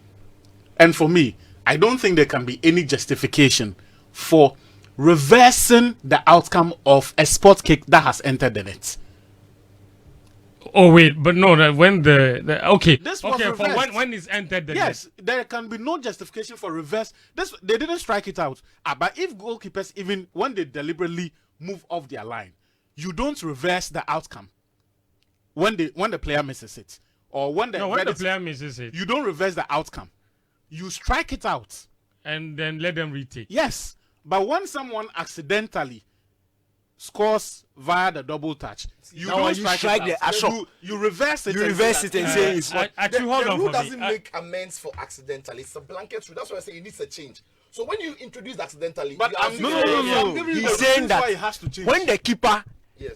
And for me, I don't think there can be any justification for reversing the outcome of a spot kick that has entered the net. Oh wait, but no, when okay, This was okay, for reversed. when it's entered the Yes, there can be no justification for reverse. They didn't strike it out. But if goalkeepers, even when they deliberately move off their line, you don't reverse the outcome when the player misses it. Or when the player misses it, you don't reverse the outcome. You strike it out. And then let them retake. Yes. But when someone accidentally scores via the double touch, you don't strike it out. You reverse it. You reverse it and say it's not. The rule doesn't make amends for accidental. It's a blanket rule. That's why I say it needs a change. So when you introduce accidentally, but no. He's saying that when the keeper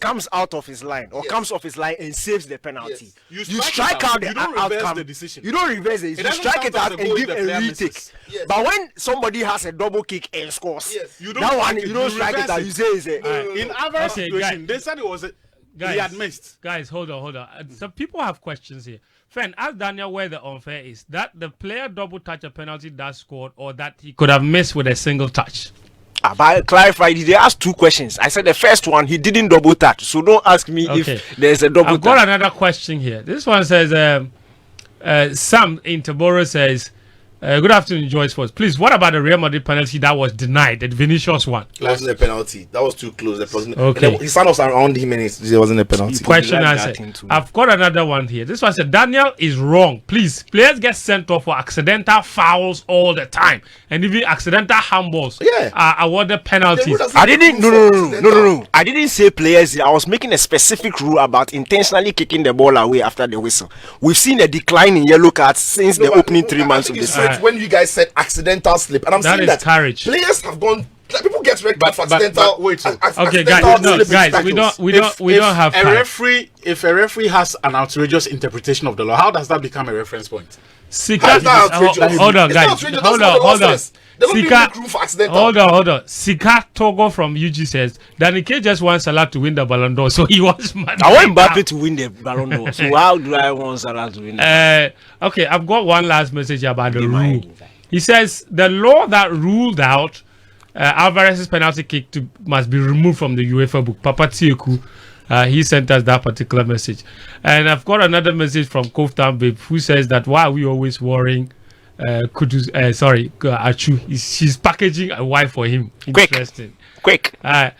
comes out of his line or comes off his line and saves the penalty, you strike out the outcome. You don't reverse it. You strike it out and give a retake. But when somebody has a double kick and scores, you don't strike it out. You say it's a in average situation. They said it was he had missed. Guys, hold on. Some people have questions here. Fen, ask Daniel where the unfair is. That the player double touch a penalty that scored, or that he could have missed with a single touch. But I clarified, they asked two questions. I said the first one, he didn't double touch. So don't ask me if there's a double touch. I've got another question here. This one says, Sam in Tabora says, good afternoon, Joy Sports. Please, what about the Real Madrid penalty that was denied, the Vinicius one? It wasn't a penalty. That was too close. Okay. His son was around him and it wasn't a penalty. Question answered. I've got another one here. This one said, Daniel is wrong. Please, players get sent off for accidental fouls all the time. And even accidental handballs are awarded penalties. I didn't, no. I didn't say players. I was making a specific rule about intentionally kicking the ball away after the whistle. We've seen a decline in yellow cards since the opening 3 months of the season. When you guys said accidental slip, and I'm saying that courage. Players have gone. Like, people get wrecked for accidental. Okay, guys, we don't have a referee. If a referee has an outrageous interpretation of the law, how does that become a reference point? Sika, How is that outrageous? hold on, It's not guys. outrageous, Hold that's on, not hold on. nonsense. They don't Sika, make room for accidental. hold on. Sika Togo from UG says Danny K just wants Salah to win the Ballon d'Or, so he wants money. I want Mbappe to win the Ballon d'Or. So how do I want Salah to win? Okay, I've got one last message about the rule. He says the law that ruled out Alvarez's penalty kick must be removed from the UEFA book. Papa Tieku, he sent us that particular message. And I've got another message from Koftan Babe who says that why are we always worrying Achu? She's packaging a wife for him. Interesting. Quick. I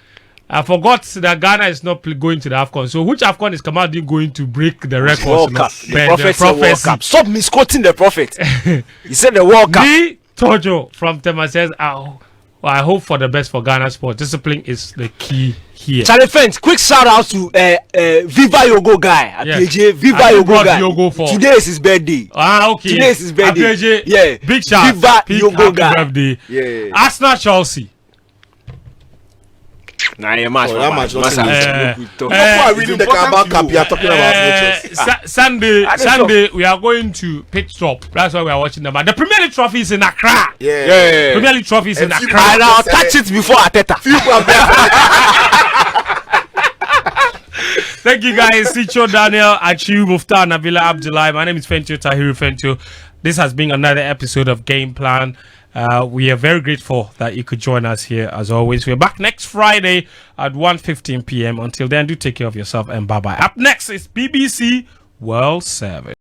forgot that Ghana is not going to the AFCON. So which AFCON is Kamaldeen going to break the records? World Cup. The prophet said World prophecy. Cup. Stop misquoting the prophet. He said the World Cup. Lee Tojo from Tema says, I hope for the best for Ghana sport. Discipline is the key here. Charlie Fent, quick shout out to Viva Yogo guy at PJ. Viva Yogo guy. Today is his birthday. Okay. Today is his birthday. PJ, yeah. Big shout. Viva Yogo guy. Birthday. Yeah. Arsenal Chelsea. Nah, your match. That match. People are reading the Carabao Cup. You are talking about futures. Sunday, we are going to pit stop. That's why we are watching them. The Premier League trophy is in Accra. Yeah. Premier League trophy is in Accra. And I'll touch it before Ateta. Thank you guys. Sicho, Daniel, Achu, Mufta, Nabila, Abdullah. My name is Fentio Tahiru Fentio. This has been another episode of Game Plan. We are very grateful that you could join us here as always. We're back next Friday at 1:15 p.m. Until then, do take care of yourself and bye-bye. Up next is BBC World Service.